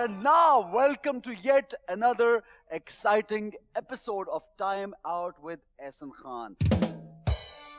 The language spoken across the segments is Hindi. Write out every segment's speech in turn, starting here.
Now, welcome to yet another exciting episode of Time Out with Ehsan Khan.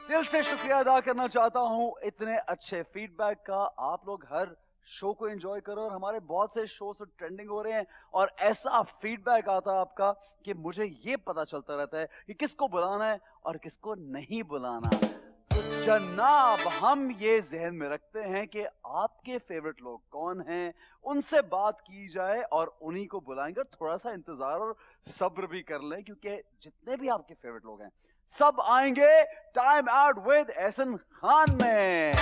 दिल से शुक्रिया अदा करना चाहता हूं इतने अच्छे फीडबैक का। आप लोग हर शो को एंजॉय करो और हमारे बहुत से शो तो ट्रेंडिंग हो रहे हैं और ऐसा फीडबैक आता है आपका कि मुझे ये पता चलता रहता है कि किसको बुलाना है और किसको नहीं बुलाना। तो जनाब, हम ये जहन में रखते हैं कि आपके फेवरेट लोग कौन हैं, उनसे बात की जाए और उन्हीं को बुलाएंगे। थोड़ा सा इंतजार और सब्र भी कर लें क्योंकि जितने भी आपके फेवरेट लोग हैं सब आएंगे time out with Ehsan Khan में।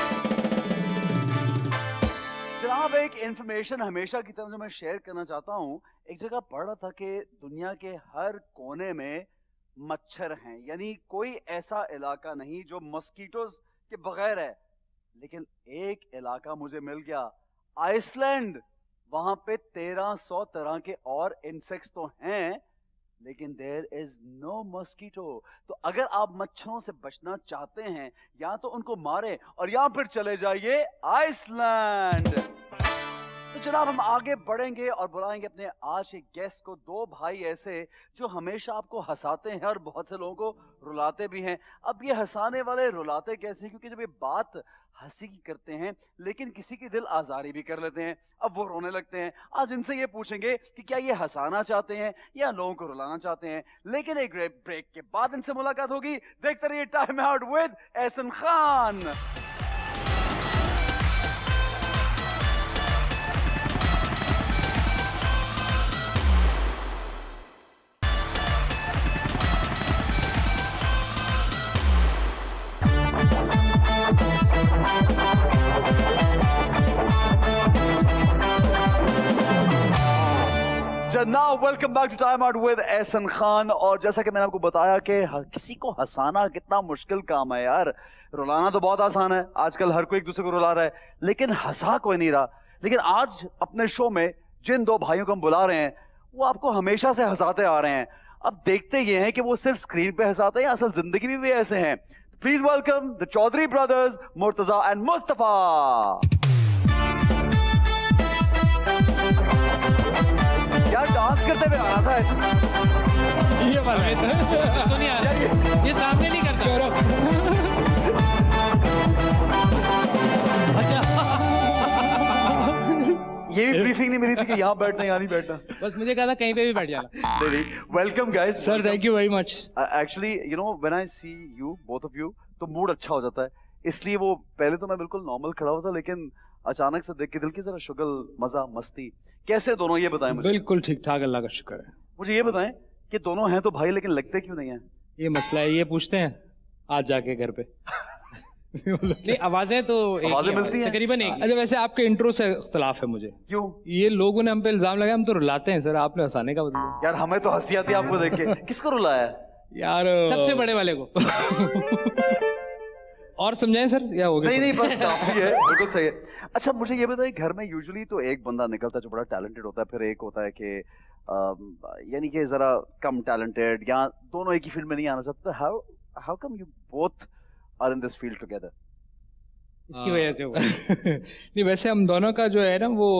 जनाब, एक इंफॉर्मेशन हमेशा की तरह जो मैं शेयर करना चाहता हूं, एक जगह पढ़ रहा था कि दुनिया के हर कोने में मच्छर हैं, यानी कोई ऐसा इलाका नहीं जो मस्कीटोज के बगैर है। लेकिन एक इलाका मुझे मिल गया, आइसलैंड। वहां पे 1300 तरह के और इंसेक्ट्स तो हैं लेकिन देयर इज नो मस्कीटो। तो अगर आप मच्छरों से बचना चाहते हैं या तो उनको मारें और या फिर चले जाइए आइसलैंड। तो जनाब, हम आगे बढ़ेंगे और बुलाएंगे अपने आज के गेस्ट को। दो भाई ऐसे जो हमेशा आपको हंसाते हैं और बहुत से लोगों को रुलाते भी हैं। अब ये हंसाने वाले रुलाते कैसे? क्योंकि जब ये बात हंसी की करते हैं लेकिन किसी की दिल आजारी भी कर लेते हैं, अब वो रोने लगते हैं। आज इनसे ये पूछेंगे कि क्या ये हंसाना चाहते हैं या लोगों को रुलाना चाहते हैं। लेकिन एक ब्रेक के बाद इनसे मुलाकात होगी। देखते रहिए time out with Ehsan Khan. Now, welcome back to Time Out with Ehsan Khan. और जैसा कि मैंने आपको बताया कि किसी को हंसाना कितना मुश्किल काम है यार। रुलाना तो बहुत आसान है, आजकल हर कोई एक दूसरे को रुला रहा है, लेकिन हंसा कोई नहीं रहा। लेकिन आज अपने शो में जिन दो भाइयों को हम बुला रहे हैं वो आपको हमेशा से हंसाते आ रहे हैं। अब देखते ये हैं कि वो सिर्फ स्क्रीन पे हंसाते हैं या असल जिंदगी में भी ऐसे हैं। Please welcome the Chaudhary brothers, Murtaza and Mustafa. यार डांस करते हुए आना था ऐसे। ये वाला है तो नहीं आ रहा, ये सामने नहीं करता। अच्छा, ये भी ब्रीफिंग नहीं मिली थी कि यहाँ बैठना यहाँ नहीं बैठना। बस मुझे कहा था कहीं पे भी बैठ जाना। Welcome guys. Sir, thank you very much. Actually you know when I see you both of you तो मूड अच्छा हो जाता है, इसलिए वो पहले तो मैं बिल्कुल नॉर्मल खड़ा हुआ था लेकिन अचानक से देख के दिल की जरा शुगल, मजा, मस्ती। कैसे दोनों ये बताएं मुझे। बिल्कुल ठीक ठाक, अल्लाह का शुक्र है। मुझे ये बताएं कि दोनों हैं तो भाई लेकिन लगते क्यों नहीं हैं? ये मसला है, ये पूछते हैं आज जाके घर पे। नहीं, आवाजें तो आवाजें मिलती हैं तकरीबन एक। अच्छा, वैसे आपके इंट्रो से इख्तलाफ है मुझे। क्यों? ये लोगों ने हम पे इल्जाम लगाया हम तो रुलाते हैं सर, आपने हंसाने का बदला। यार हमें तो हंसी आती है आपको देख के। किसको रुलाया यार? सबसे बड़े वाले को। और समझाएं सर या हो गया? नहीं बस काफी है, बिल्कुल सही है। अच्छा मुझे ये बताइए, घर में यूजुअली तो एक बंदा निकलता है जो बड़ा टैलेंटेड होता है, फिर एक होता है कि यानी कि जरा कम टैलेंटेड या दोनों एक ही फील्ड में नहीं आना चाहते। How come you both are in this field together? इसकी वजह से हुआ। नहीं, वैसे हम दोनों का जो है ना वो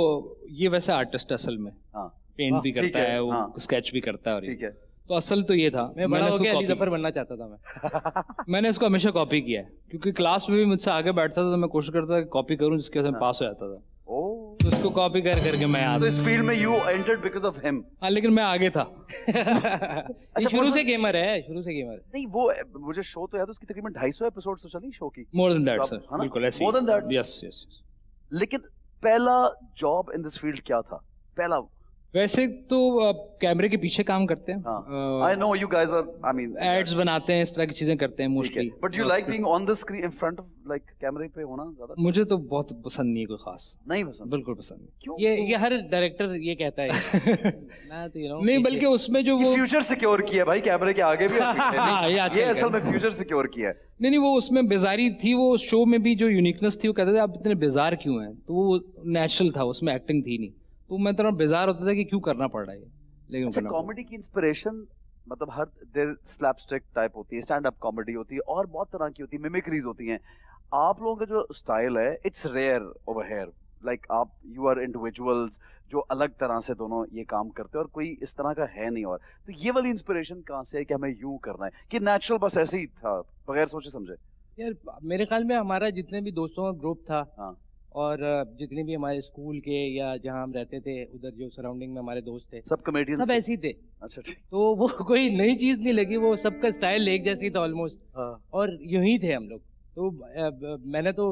ये वैसे आर्टिस्ट असल में पेंट भी करता है, वो स्केच भी करता है। ठीक है, तो असल तो ये था, मैं बड़ा हो गया अली ज़फर बनना चाहता था मैं। मैंने इसको हमेशा कॉपी किया है क्योंकि क्लास में भी मुझसे आगे बैठता था तो मैं कोशिश करता था कि कॉपी करूं जिसके वजह से पास हो जाता था। तो इसको कॉपी कर करके मैं तो इस फील्ड में you entered because of him. हाँ, लेकिन मैं आगे था। अच्छा, शुरू से गेमर है, शुरू से गेमर है। नहीं, वो मुझे शो तो याद है उसकी तकरीबन 250 एपिसोड्स तो चली शो की। मोर देन दैट सर, बिल्कुल ऐसे। More than that? Yes yes. लेकिन पहला जॉब इन दिस फील्ड क्या था? पहला वैसे तो कैमरे के पीछे काम करते हैं। I know you guys are, I mean, ads बनाते हैं, इस तरह की चीजें करते हैं mostly. But you like being on the screen in front of like कैमरे पे होना ज्यादा? मुझे तो बहुत पसंद नहीं है कोई खास। नहीं पसंद? बिल्कुल पसंद नहीं। क्यों? ये हर डायरेक्टर ये कहता है। मैं तो नहीं, बल्कि उसमें जो वो फ्यूचर सिक्योर किया है भाई, कैमरे के आगे भी और पीछे भी। ये असल में फ्यूचर सिक्योर किया है। नहीं, वो उसमें बेजारी थी, वो शो में भी जो यूनिकनेस थी, वो कहते थे आप इतने बेजार क्यों हैं, तो वो नेचुरल था, उसमें एक्टिंग थी नहीं, तो मैं थोड़ा बेजार होता था कि क्यों करना पड़ रहा है। लेकिन अच्छा, कॉमेडी की इंस्पिरेशन मतलब हर देयर स्लैपस्टिक टाइप होती है, स्टैंड अप कॉमेडी होती है और बहुत तरह की होती है, मिमिक्रीज होती हैं। आप लोगों का जो स्टाइल है it's rare over here, like आप यू आर इंडिविजुअल्स जो अलग तरह से दोनों ये काम करते हैं और कोई इस तरह का है नहीं, और तो ये वाली इंस्पिरेशन कहाँ से है कि हमें यूं करना है, कि नेचुरल बस ऐसे ही था बगैर सोचे समझे? यार मेरे ख्याल में हमारा जितने भी दोस्तों का ग्रुप था, हाँ। और जितने भी हमारे स्कूल के या जहाँ हम रहते थे उधर जो सराउंडिंग में हमारे दोस्त थे, सब कॉमेडियंस सब ऐसे ही थे। अच्छा ठीक। तो वो कोई नई चीज नहीं लगी, वो सबका स्टाइल एक जैसी था ऑलमोस्ट, हाँ। और यूं ही थे हम लोग। तो मैंने तो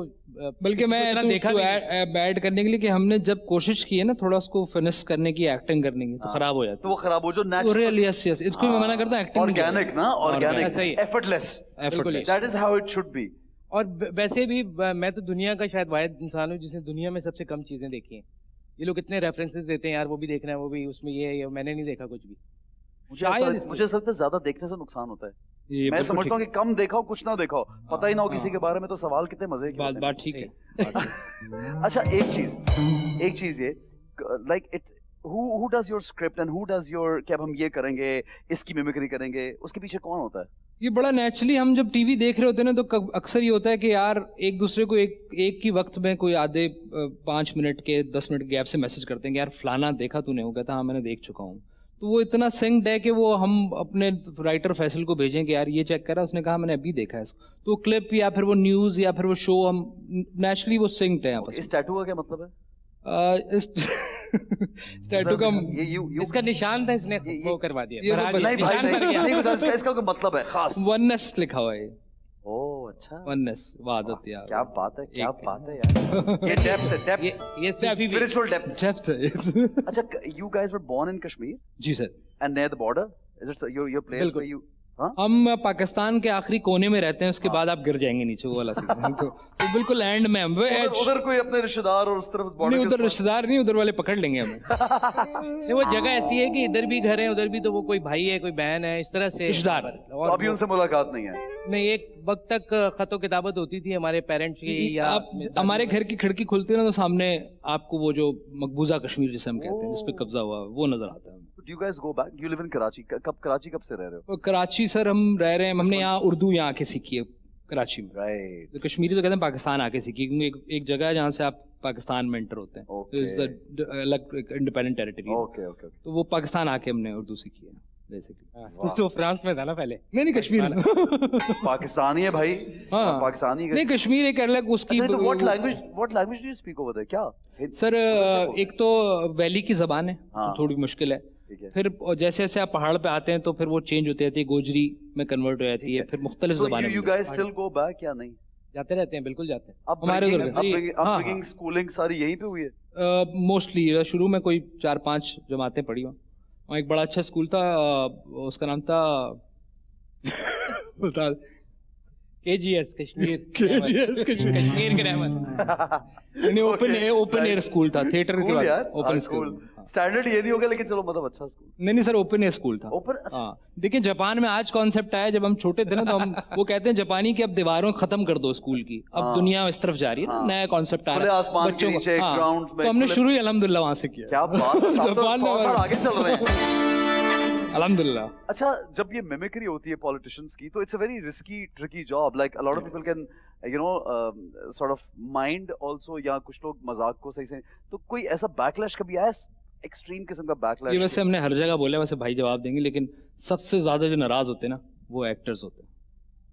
बल्कि मैं देखा ऐड करने के लिए कि हमने जब कोशिश की है ना थोड़ा उसको फिनिश करने की, एक्टिंग करने की, तो खराब हो जाता तो वो खराब हो जो है। नेचुरल, यस यस, इसको मैं मना करता हूं, एक्टिंग ऑर्गेनिक ना, ऑर्गेनिक, सही, effortless, effortless, that is how it should be. और वैसे भी मैं तो दुनिया का शायद वाहिद इंसान हूँ जिसने दुनिया में सबसे कम चीजें देखी हैं। ये लोग इतने रेफरेंसेस देते हैं यार, वो भी देखना है, वो भी उसमें ये मैंने नहीं देखा कुछ भी। मुझे ऐसा लगता है ज्यादा देखने से नुकसान होता है। मैं समझता हूँ कि कम देखा हो, कुछ ना देखा हो, पता ही ना हो किसी के बारे में, तो सवाल कितने मजे के बात ठीक है। अच्छा एक चीज ये, like it who does your script and who does your, कि अब हम ये करेंगे, इसकी मिमिक्री करेंगे, उसके पीछे कौन होता है? ये बड़ा नेचुरली हम जब टीवी देख रहे होते हैं ना, तो अक्सर ये होता है कि यार एक दूसरे को एक ही वक्त में कोई आधे 5 मिनट के 10 मिनट गैप से मैसेज करते हैं कि यार फलाना देखा तूने? वो कहता हाँ मैंने देख चुका हूँ। तो वो इतना सिंक्ड है कि वो हम अपने राइटर फैसल को भेजें कि यार ये चेक करा, उसने कहा मैंने अभी देखा है इसको, तो क्लिप या फिर वो न्यूज या फिर वो शो, हम नेचुरली वो सिंक्ड है आपस में। इस टैटू का क्या मतलब है? इस टैटू का इसका निशान था, इसने वो करवा दिया। नहीं भाई नहीं, इसका कोई मतलब है खास? वननेस लिखा हुआ है। ओह अच्छा, वननेस, वादत यार, क्या बात है, क्या बात है यार। ये डेप्थ, ये स्पिरिचुअल डेप्थ। अच्छा, you guys were born in Kashmir? जी sir. And near the border? Is it your place where you? हम पाकिस्तान के आखिरी कोने में रहते हैं, उसके बाद आप गिर जाएंगे नीचे, वो वाला सीन। तो बिल्कुल एंड में हम। उधर कोई अपने रिश्तेदार और उस तरफ बॉर्डर? नहीं, उधर रिश्तेदार नहीं, उधर वाले पकड़ लेंगे हमें। वो जगह ऐसी है कि इधर भी घर है, उधर भी, तो वो कोई भाई है, कोई बहन है, इस तरह से रिश्तेदार। और अभी उनसे मुलाकात नहीं है? नहीं, एक वक्त तक खतो किताबत होती थी हमारे पेरेंट्स की, या आप हमारे घर की खिड़की खुलती है ना, तो सामने आपको वो जो मकबूजा कश्मीर जिसे हम कहते हैं, जिस पे कब्जा हुआ, वो नजर आता है। Do you guys go back? You live in Karachi. Karachi कब से रह रहे हो? कराची सर हम रह रहे हैं, हमने यहाँ उर्दू यहाँ आके सीखी है कराची में। राइट। तो कश्मीरी तो कहते हैं पाकिस्तान आके सीखी, क्योंकि एक जगह है जहाँ से आप पाकिस्तान में एंटर होते हैं, अलग इंडिपेंडेंट टेरिटरी। Okay okay. तो वो पाकिस्तान आके हमने उर्दू सीखी है बेसिकली। तो फ्रांस में था ना पहले? नहीं कश्मीर में। पाकिस्तानी है भाई। हाँ पाकिस्तानी नहीं, कश्मीर एक अलग उसकी। What language do you speak over there? क्या सर, एक तो वैली की जबान है, थोड़ी मुश्किल है। फिर जैसे जैसे आप पहाड़ पे आते हैं तो फिर वो चेंज होती रहती है, गोजरी में कन्वर्ट हो जाती है, फिर मुख्तलिफ ज़बानें। You guys still go back या नहीं? जाते रहते हैं, बिल्कुल जाते हैं। अब हमारे अपब्रिंगिंग स्कूलिंग सारी यहीं पे हुई है? मोस्टली शुरू में कोई 4-5 जमातें पढ़ी हो। वहाँ एक बड़ा अच्छा स्कूल था, उसका नाम था KGS Kashmir grammar. Open air school था, थिएटर के बाद ओपन स्कूल। स्टैंडर्ड ये नहीं होगा, लेकिन चलो मतलब अच्छा स्कूल। नहीं सर, ओपन एयर स्कूल था। हाँ, देखिए जापान में आज कॉन्सेप्ट आया, जब हम छोटे थे ना तो हम वो कहते हैं जापानी की अब दीवारों खत्म कर दो स्कूल की, अब दुनिया इस तरफ जा रही है, नया कॉन्सेप्ट आ रहा है बच्चों को। तो हमने शुरू ही अल्हम्दुलिल्लाह वहां से किया। क्या बात, जापान में आगे चल रहे हैं अल्हम्दुलिल्लाह। अच्छा, जब ये मिमिक्री होती है पॉलिटिशियंस की, तो it's a very risky tricky job. Like a lot of people can sort of mind also, या कुछ लोग मजाक को सही से, तो कोई ऐसा बैकलैश कभी आया, एक्सट्रीम किस्म का बैकलैश? ये वैसे हमने हर जगह बोला, वैसे भाई जवाब देंगे, लेकिन सबसे ज्यादा जो नाराज होते हैं ना, वो एक्टर्स होते हैं।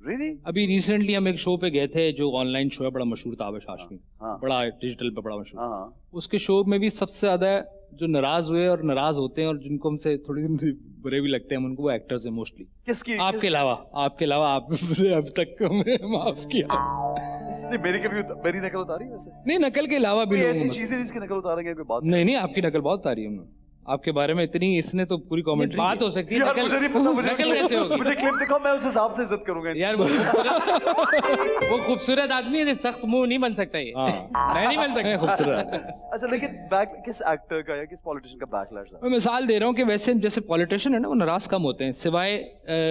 Really? अभी रिसेंटली हम एक शो पे गए थे, जो ऑनलाइन शो है, बड़ा मशहूर था, आबिश हाशमी, बड़ा डिजिटल पे बड़ा मशहूर। उसके शो में भी सबसे ज्यादा जो नाराज हुए और नाराज होते हैं और जिनको हमसे थोड़ी बुरे भी लगते हैं उनको, वो एक्टर्स हैं मोस्टली। किसकी? आपके अलावा आपने अब तक हमें माफ किया। नहीं, मेरी नकल उतारी वैसे? नहीं, नकल के अलावा भी ऐसी चीजें जिसकी नकल उतारेंगे, कोई बात नहीं। आपकी नकल बहुत उतारी है हमने आपके बारे में, इतनी इसने तो पूरी कमेंट्री। बात हो सकती है, मुझे नहीं पता, मुझे नकल कैसे होगी? मुझे क्लिप दिखाओ, मैं उस हिसाब से इज्जत करूंगा यार। वो खूबसूरत आदमी है, सख्त मुंह नहीं बन सकता ये। मैं नहीं बन सकता खूबसूरत। अच्छा, लेकिन किस एक्टर का या किस पॉलिटिशियन का बैकलैश था? मैं मिसाल दे रहा हूँ कि वैसे जैसे पॉलिटिशियन है ना, वो नाराज कम होते हैं, सिवाय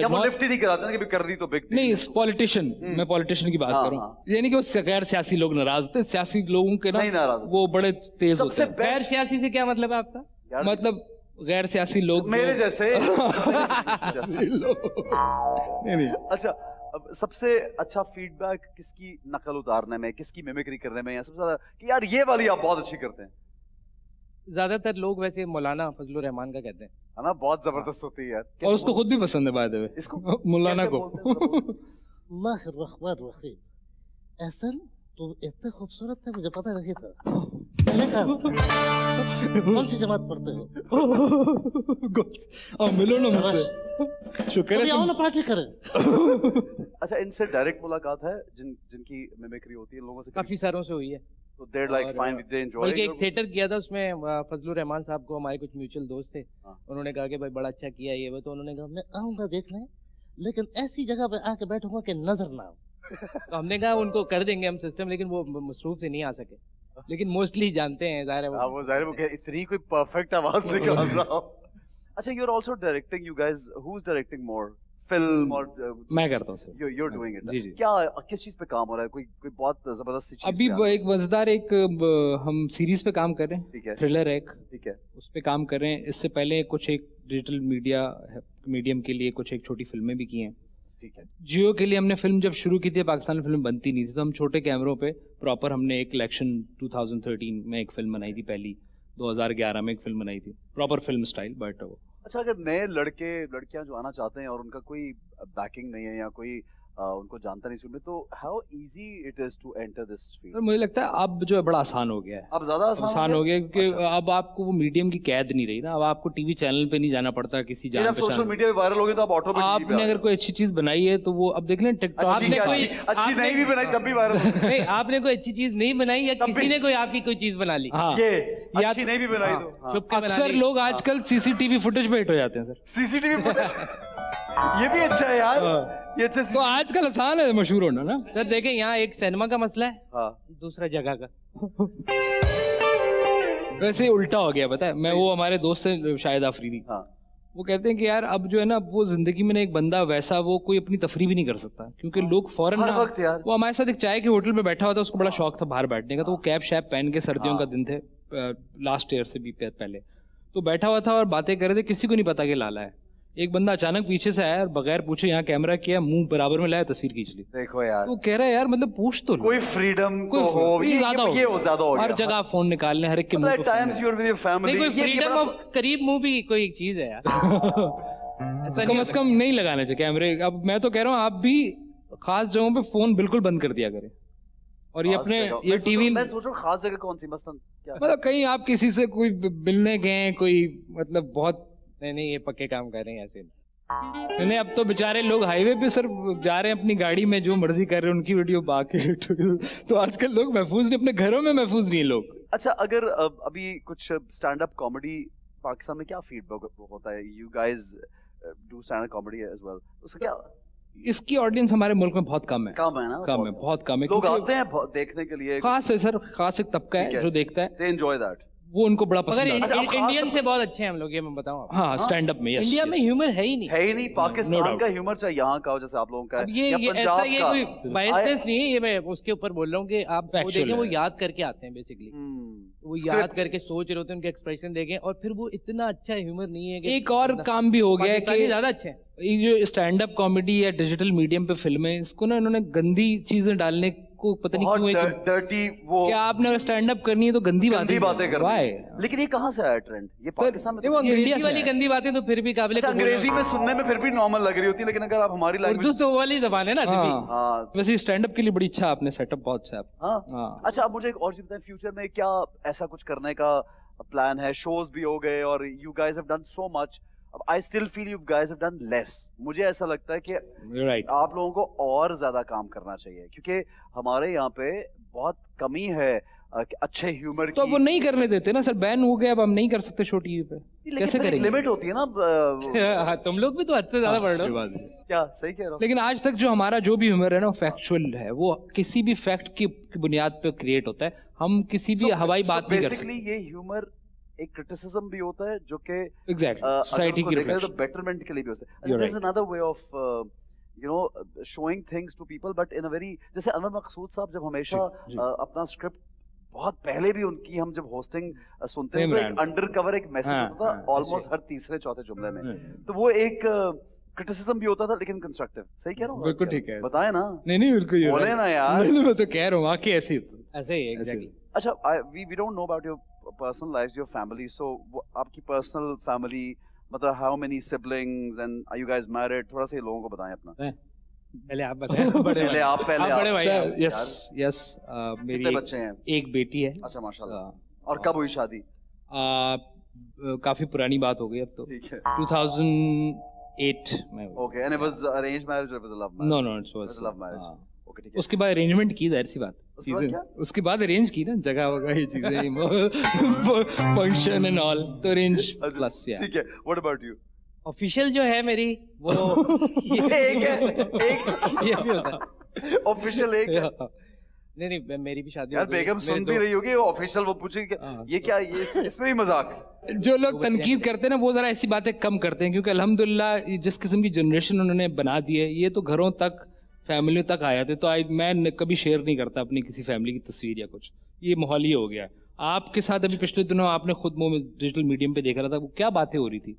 वो लिफ्ट ही नहीं कराते ना कि कर दी तो बिग नहीं। पॉलिटिशियन, मैं पॉलिटिशियन की बात कर रहा हूँ, यानी कि वो गैर सियासी लोग नाराज होते हैं। सियासी लोगों के ना वो बड़े तेज होते हैं। गैर सियासी से क्या मतलब है आपका? मतलब गैर सियासी लोग मेरे जैसे नहीं। अच्छा, अब सबसे अच्छा फीडबैक किसकी नकल उतारने में, किसकी मिमिक्री करने में, या सबसे ज्यादा कि यार ये वाली आप बहुत अच्छी करते हैं? ज्यादातर लोग वैसे मौलाना फजलुर रहमान का कहते हैं। है ना, बहुत जबरदस्त होती है यार। और उसको खुद भी पसंद है बाय द वे, इसको मौलाना कैसे को। बोलते हैं जरा बोलो। अल्लाहुर्रहमानुर्रहीम। एहसन तुम इतने खूबसूरत थे मुझे पता नहीं था। मैंने कहा कौन सी जमात पढ़ते हो? मिलो ना मुझसे, शुक्र है कभी आओ तुम। ना पार्टी करें। अच्छा, इनसे डायरेक्ट मुलाकात है जिनकी मिमिक्री होती है लोगों से? काफी सारों से हुई है। तो देयर लाइक और, फाइन, दे एंजॉय। बल्कि एक थिएटर किया था, उसमें फजलुर रहमान साहब को हमारे कुछ म्यूचुअल दोस्त थे, हाँ। उन्होंने कहा कि भाई बड़ा अच्छा किया ये वो, तो उन्होंने कहा मैं आऊंगा देखने, लेकिन ऐसी जगह पे आके बैठूंगा कि नजर ना हो। तो हमने कहा उनको कर देंगे हम सिस्टम, लेकिन वो मसरूफ से नहीं आ सके, लेकिन मोस्टली जानते हैं, जाहिर है हाँ, वो जाहिर है, वो इतनी कोई परफेक्ट आवाज निकाल रहा हो। अच्छा, you are also directing, you guys, who is directing more film और मैं करता हूँ sir. You are doing it? जी जी। क्या किस चीज पे काम हो रहा है? कोई बहुत जबरदस्त सी चीज अभी पे एक मजेदार हम सीरीज पे काम कर रहे हैं, ठीक है, थ्रिलर है एक, ठीक है। उस पे काम कर रहे हैं। इससे पहले कुछ एक डिजिटल मीडियम के लिए कुछ एक छोटी फिल्में भी की हैं। ठीक है। जियो के लिए हमने फिल्म जब शुरू की थी, पाकिस्तान में फिल्म बनती नहीं थी, तो हम छोटे कैमरों पे प्रॉपर हमने एक इलेक्शन 2013 में एक फिल्म बनाई थी पहली, 2011 में एक फिल्म बनाई थी, प्रॉपर फिल्म स्टाइल। बट अच्छा, अगर नए लड़के लड़कियां जो आना चाहते हैं और उनका कोई बैकिंग नहीं है या कोई उनको जानता नहीं इस फील्ड में, तो how easy it is to enter this field? मुझे लगता है अब जो है बड़ा आसान हो गया है। अब ज्यादा आसान हो गया क्योंकि अच्छा। अब आपको वो मीडियम की कैद नहीं रही ना। अब आपको टीवी चैनल पे नहीं जाना पड़ता किसी जान आप सोशल मीडिया पे वायरल हो गए तो आप ऑटोमेटिक आपने अगर कोई अच्छी चीज बनाई है तो वो अब देख लें टिकटॉक अच्छी, में अच्छी, अच्छी नहीं भी बनाई तब भी वायरल हो सकती है। नहीं, आपने कोई अच्छी चीज नहीं बनाई या तब किसी भी- ने कोई आपकी कोई चीज बना ली, हाँ ये या- अच्छी नहीं भी बनाई हाँ। तो हाँ। चुप के बना अक्सर ली। लोग आजकल सीसीटीवी फुटेज पे हिट हो जाते हैं सर। सीसीटीवी फुटेज ये भी अच्छा है यार, ये अच्छा तो आजकल आसान है मशहूर होना ना। सर देखें, यहाँ एक सिनेमा का मसला है, हाँ। दूसरा जगह का। वैसे ही उल्टा हो गया, पता है। मैं वो हमारे दोस्त से शाहिद आफरीदी, हाँ। वो कहते हैं कि यार अब जो है ना, वो जिंदगी में ना एक बंदा वैसा वो कोई अपनी तफरीह भी नहीं कर सकता, क्योंकि लोग फौरन हर ना, वक्त यार। वो हमारे साथ एक चाय के होटल में बैठा हुआ था, उसको बड़ा शौक था बाहर बैठने का, तो वो कैप शैप पहन के, सर्दियों का दिन थे, लास्ट ईयर से भी पहले, तो बैठा हुआ था और बातें कर रहे थे, किसी को नहीं पता कि लाला है। एक बंदा अचानक पीछे से आया और बगैर पूछे यहाँ कैमरा किया, मुंह बराबर में लाया, तस्वीर खींच ली। देखो यार, तो कह रहा है यार मतलब पूछ तो लो। कोई फ्रीडम कोई तो हो, ये ज्यादा हो ये वो ज्यादा हो गया। हर जगह फोन निकालने, हर एक के मुंह पे times you are with your family, नहीं, कोई फ्रीडम ऑफ करीब मुंह भी कोई एक चीज है यार। ऐसा कम नहीं से कम नहीं लगाने चाहिए कैमरे। अब मैं तो कह रहा हूँ आप भी खास जगहों पे फोन बिल्कुल बंद कर दिया करें। और ये अपने ये टीवी, मैं सोच रहा हूँ खास जगह कौन सी, मसलन क्या? मतलब कहीं आप किसी से कोई मिलने गए, कोई मतलब बहुत, नहीं, ये पक्के काम कर रहे हैं ऐसे। नहीं अब तो बेचारे लोग हाईवे पे सर जा रहे हैं अपनी गाड़ी में, जो मर्जी कर रहे हैं, उनकी वीडियो बाकी तो आजकल लोग महफूज नहीं, अपने घरों में महफूज नहीं है लोग। अच्छा, अगर अभी कुछ स्टैंड अप कॉमेडी पाकिस्तान में क्या फीडबैक होता है? You guys do stand up comedy as well, उसका क्या? इसकी ऑडियंस हमारे मुल्क में बहुत कम है। कम है ना, कम है, बहुत कम है। लोग क्योंकि आते हैं देखने के लिए, खास है सर, खास एक तबका ठीक है है। जो देखता है, दे एंजॉय दैट, वो उनको बड़ा मगर पसंद आता है। अच्छा, अब इंडियन खास से बहुत अच्छे हैं हम लोग, ये मैं बताऊं आपको। हाँ स्टैंड अप में yes, इंडिया yes. में ह्यूमर है ही नहीं। है ही नहीं। No Pakistan doubt. का ह्यूमर चाहे यहाँ का हो, जैसे आप लोगों का अब है, ये या ऐसा पंजाब ये का। कोई बायसनेस नहीं है, ये मैं उसके ऊपर बोल रहा हूँ कि आप वो Factual देखें, वो है। याद करके आते हैं बेसिकली, वो Script. याद करके सोच रहे होते हैं, उनके एक्सप्रेशन देखें, और फिर वो इतना अच्छा ह्यूमर नहीं है कि एक और काम भी हो गया है पाकिस्तानी कि ज्यादा अच्छे हैं। ये जो स्टैंड अप कॉमेडी या डिजिटल मीडियम पे फिल्में, इसको ना इन्होंने गंदी चीजें डालने को पता नहीं क्यों बहुत एक, डर्टी वो क्या आपने अगर स्टैंड अप करनी है तो गंदी गंदी बातें कर Why? लेकिन ये कहाँ से आया ट्रेंड? ये पाकिस्तान में नहीं, वो तो- ये अंग्रेजी इंडिया से वाली है। गंदी बातें तो फिर भी काबिल अच्छा, कबूल अंग्रेजी है। में सुनने में फिर भी नॉर्मल लग रही होती है, लेकिन अगर आप हमारी उर्दू लैंग्वेज, तो वो वाली जबान है ना अदबी। हाँ। हाँ वैसे स्टैंड अप के लिए बड़ी इच्छा आपने, सेटअप बहुत अच्छा है आपका। हाँ। हाँ अच्छा, अब मुझे एक और चीज बताएं, फ्यूचर में क्या ऐसा कुछ करने का प्लान है? शोज भी हो गए और you guys have done so much, अब I still feel you guys have done less. मुझे ऐसा लगता है कि राइट। आप लोगों को और ज्यादा काम करना चाहिए, क्योंकि हमारे यहाँ पे बहुत कमी है अच्छे ह्यूमर तो की। वो नहीं करने देते ना सर, बैन हो गया, अब हम नहीं कर सकते शो टीवी पे, लेकिन कैसे फिर एक करेंगे? लिमिट होती है ना हाँ, तुम लोग भी तो हद से ज्यादा बढ़ रहे हो। क्या सही कह रहा हूँ? लेकिन आज तक जो हमारा जो भी ह्यूमर है ना, वो फैक्चुअल है, वो किसी भी फैक्ट की बुनियाद पे क्रिएट होता है। हम किसी भी हवाई बात नहीं कर सकते। बेसिकली ये ह्यूमर एक क्रिटिसिज्म भी होता है, जो कि एग्जैक्टली सोसाइटी की तो रिफ्लेक्शन। बेटरमेंट के लिए भी होता है। You're this is another way of you know showing things to people, but in a very, जैसे अनवर मकसूद साहब जब हमेशा जी, जी। अपना स्क्रिप्ट, बहुत पहले भी उनकी हम जब होस्टिंग सुनते हैं Same तो एक रैंड। अंडर कवर एक मैसेज हाँ, होता था हाँ, ऑलमोस्ट हर तीसरे चौथे जुमले में। हम्म। तो वो एक क्रिटिसिज्म भी होता था लेकिन कंस्ट्रक्टिव, सही कह रहा हूँ? बिल्कुल ठीक है। बताए ना, नहीं बिल्कुल ये बोले ना यार। नहीं मैं तो कह रहा हूँ आके ऐसे ही ऐसे ही एग्जैक्टली। अच्छा, we don't know about your personal lives, your family. So आपकी personal family, मतलब how many siblings and are you guys married? थोड़ा सा ये लोगों को बताएं अपना। पहले आप बताएं। बड़े पहले आप बड़े भाई आप। यस मेरी कितने बच्चे हैं? एक बेटी है। अच्छा माशाल्लाह। और कब हुई शादी? काफी पुरानी बात हो गई अब तो। ठीक है। 2008 में। Okay, and it was arranged marriage or it was a love marriage? No, it It was was a love marriage. Okay, ठीक है। उसके बाद अरेंजमेंट की, जाहिर सी बात। उसके बाद क्या? उसके बाद अरेंज की ना, जगह वगैरह ये चीजें फंक्शन एंड ऑल, तो अरेंज प्लस या। ठीक है। What about you? ऑफिशियल जो है मेरी वो एक है, एक ये भी होता है। ऑफिशियल एक है। नहीं मेरी भी शादी यार हो गई। बेगम सुन भी रही होगी, ऑफिशियल वो पूछेगी ये क्या, ये इसमें भी मजाक। जो लोग तनकीद करते हैं ना वो जरा ऐसी बातें कम करते हैं, क्योंकि अल्हम्दुलिल्लाह जिस किस्म की जनरेशन उन्होंने बना दी है, ये तो घरों तक, फैमिलियों तक आया थे। तो मैं कभी शेयर नहीं करता अपनी किसी फैमिली की तस्वीर या कुछ, ये माहौल ही हो गया। आपके साथ अभी पिछले दिनों आपने खुद मुंह में डिजिटल मीडियम पे देख रहा था, वो क्या बातें हो रही थी,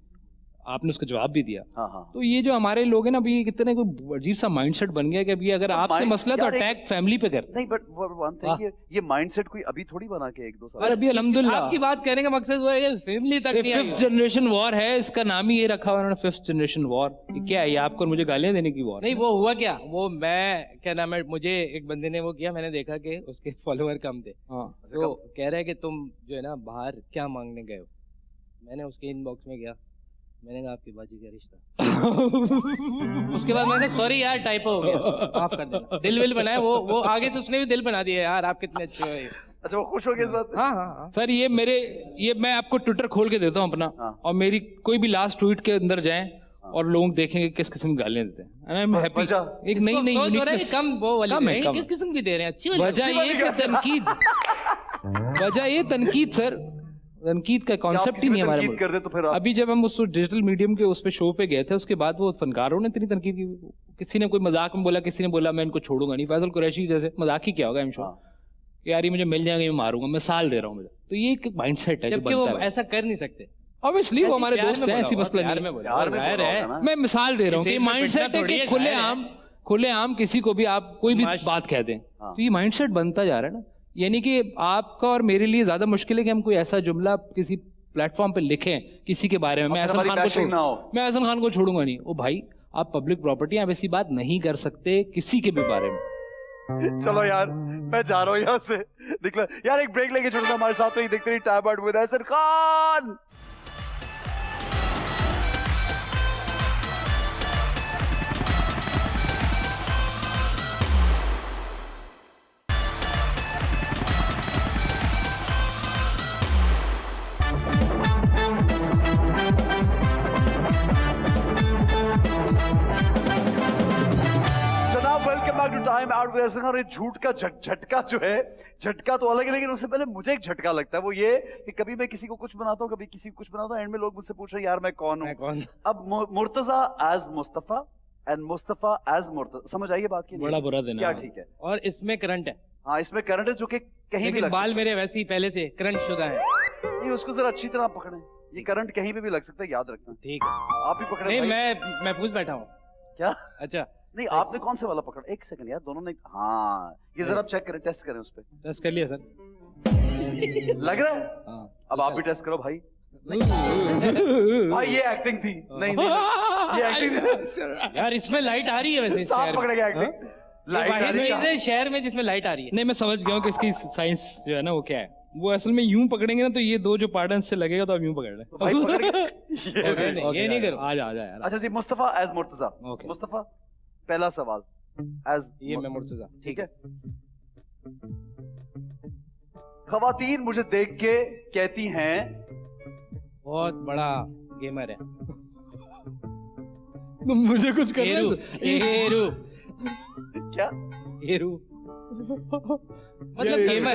आपने उसका जवाब भी दिया। हाँ। तो ये जो हमारे लोग हैं ना, अभी कितने कोई अजीब सा माइंडसेट बन गया कि अभी अगर आपसे मसला तो अटैक फैमिली पे करते। नहीं बट वन थिंग, ये माइंडसेट कोई अभी थोड़ी बना के 1-2 साल। और अभी अल्हम्दुलिल्लाह आपकी बात करने का मकसद वो है कि फैमिली तक नहीं आई। 5th जनरेशन वॉर है, इसका नाम ही ये रखा हुआ उन्होंने, 5th जनरेशन वॉर। ये क्या है, ये आपको और मुझे गालियां देने की वॉर? नहीं वो हुआ क्या, वो मैं क्या नाम है, मुझे एक बंदे ने वो किया, मैंने देखा कि उसके फॉलोअर कम थे। तो कह रहा है कि तुम जो है ना बाहर क्या मांगने गए हो। मैंने उसके इनबॉक्स में गया, मैंने कहा आपकी बाजी का रिश्ता। उसके बाद मैंने सॉरी यार टाइपो हो गया, माफ कर देना। दिल विल बनाया, वो आगे से उसने भी दिल बना दिया, यार आप कितने अच्छे हो। अच्छा वो खुश हो गया इस बात पे? हाँ। सर ये मैं आपको ट्विटर खोल के देता हूँ अपना, और मेरी कोई भी लास्ट ट्वीट के अंदर जाएं और लोग देखेंगे किस किस्म की गालियां देते हैं। I am happy. एक नई यूनिकनेस कम वो वाली कम है, नहीं, कम किस किस्म की दे रहे हैं, अच्छी वाली। वजह ये कि तनकीद, वजह ये तनकीद सर, तनकीद का कॉन्सेप्ट ही नहीं हमारे मुल्क। कर दे तो फिर अभी जब हम उस डिजिटल मीडियम के उस पे शो पे गए थे, उसके बाद वो फनकारों ने इतनी तनकीद की, किसी ने कोई मजाक में बोला, किसी ने बोला मैं इनको छोड़ूंगा नहीं। फैसल कुरैशी जैसे मजाक ही क्या होगा, I'm sure यार ये मुझे मिल जाएंगे, मैं मारूंगा, मिसाल दे रहा हूँ मुझे। तो ये एक माइंडसेट है जो जबकि वो बनता है। ऐसा कर नहीं सकते। ऑब्वियसली वो हमारे दोस्त हैं, ऐसी मसला नहीं है। मैं मिसाल दे रहा हूँ कि माइंडसेट है कि खुलेआम किसी को भी आप कोई भी बात कह दें, तो ये माइंडसेट बनता जा रहा है ना। यानी कि आपका और मेरे लिए ज्यादा मुश्किल है कि हम कोई ऐसा जुमला किसी प्लेटफॉर्म पे लिखें किसी के बारे में। मैं हसन खान को छोड़ूंगा नहीं। ओ भाई आप पब्लिक प्रॉपर्टी, आप ऐसी बात नहीं कर सकते किसी के भी बारे में। चलो यार मैं जा रहा हूँ यहाँ से, निकला यार, एक ब्रेक लेके छोड़ना हमारे साथ, तो ही देखते रहिए time out with Hasan Khan. Time out with Hasan Khan. और झूठ का झटका जो है, झटका तो अलग है, लेकिन उससे पहले मुझे एक झटका लगता है, वो ये कि कभी मैं किसी को कुछ बनाता हूँ, कभी किसी को कुछ बनाता हूँ, एंड में लोग मुझसे पूछ रहे हैं यार मैं कौन हूँ। अब Murtaza as Mustafa and Mustafa as Murtaza, समझ आई बात की? बड़ा बुरा दिन क्या ठीक है। और इसमें करंट है। हाँ इसमें करंट है जो कि कहीं भी लग बाल मेरे वैसे ही पहले से करंट शुदा है। नहीं उसको जरा अच्छी तरह पकड़े, ये करंट कहीं पे भी लग सकता है, याद रखना। ठीक है आप ही पकड़े। नहीं मैं महफूज बैठा हूँ। क्या? अच्छा नहीं आपने कौन से वाला पकड़ा? एक सेकंड यार, दोनों ने। हाँ ये जरा चेक करें, टेस्ट करें उस पे। टेस्ट कर लिया सर, लग रहा है। हाँ अब आप भी टेस्ट करो भाई। भाई ये एक्टिंग थी। नहीं ये एक्टिंग थी यार, इसमें लाइट आ रही है वैसे। साफ पकड़ेगा एक्टिंग। लाइट आ रही है शहर में जिसमें लाइट आ रही है। नहीं मैं समझ गया हूँ कि इसकी साइंस जो है ना वो क्या है। वो असल में यूं पकड़ेंगे ना तो ये दो जो पार्टन से लगेगा, तो आप यूं पकड़ तो भाई पकड़ ये नहीं करो। आ जा यार। अच्छा जी, मुस्तफा एज मुर्तजा। मुस्तफा पहला सवाल एज ये मैं मुर्तजा। ठीक है। खवातीन मुझे देख के कहती हैं बहुत बड़ा गेमर है। मुझे कुछ कर हेरू क्या? हेरू मतलब गेमर।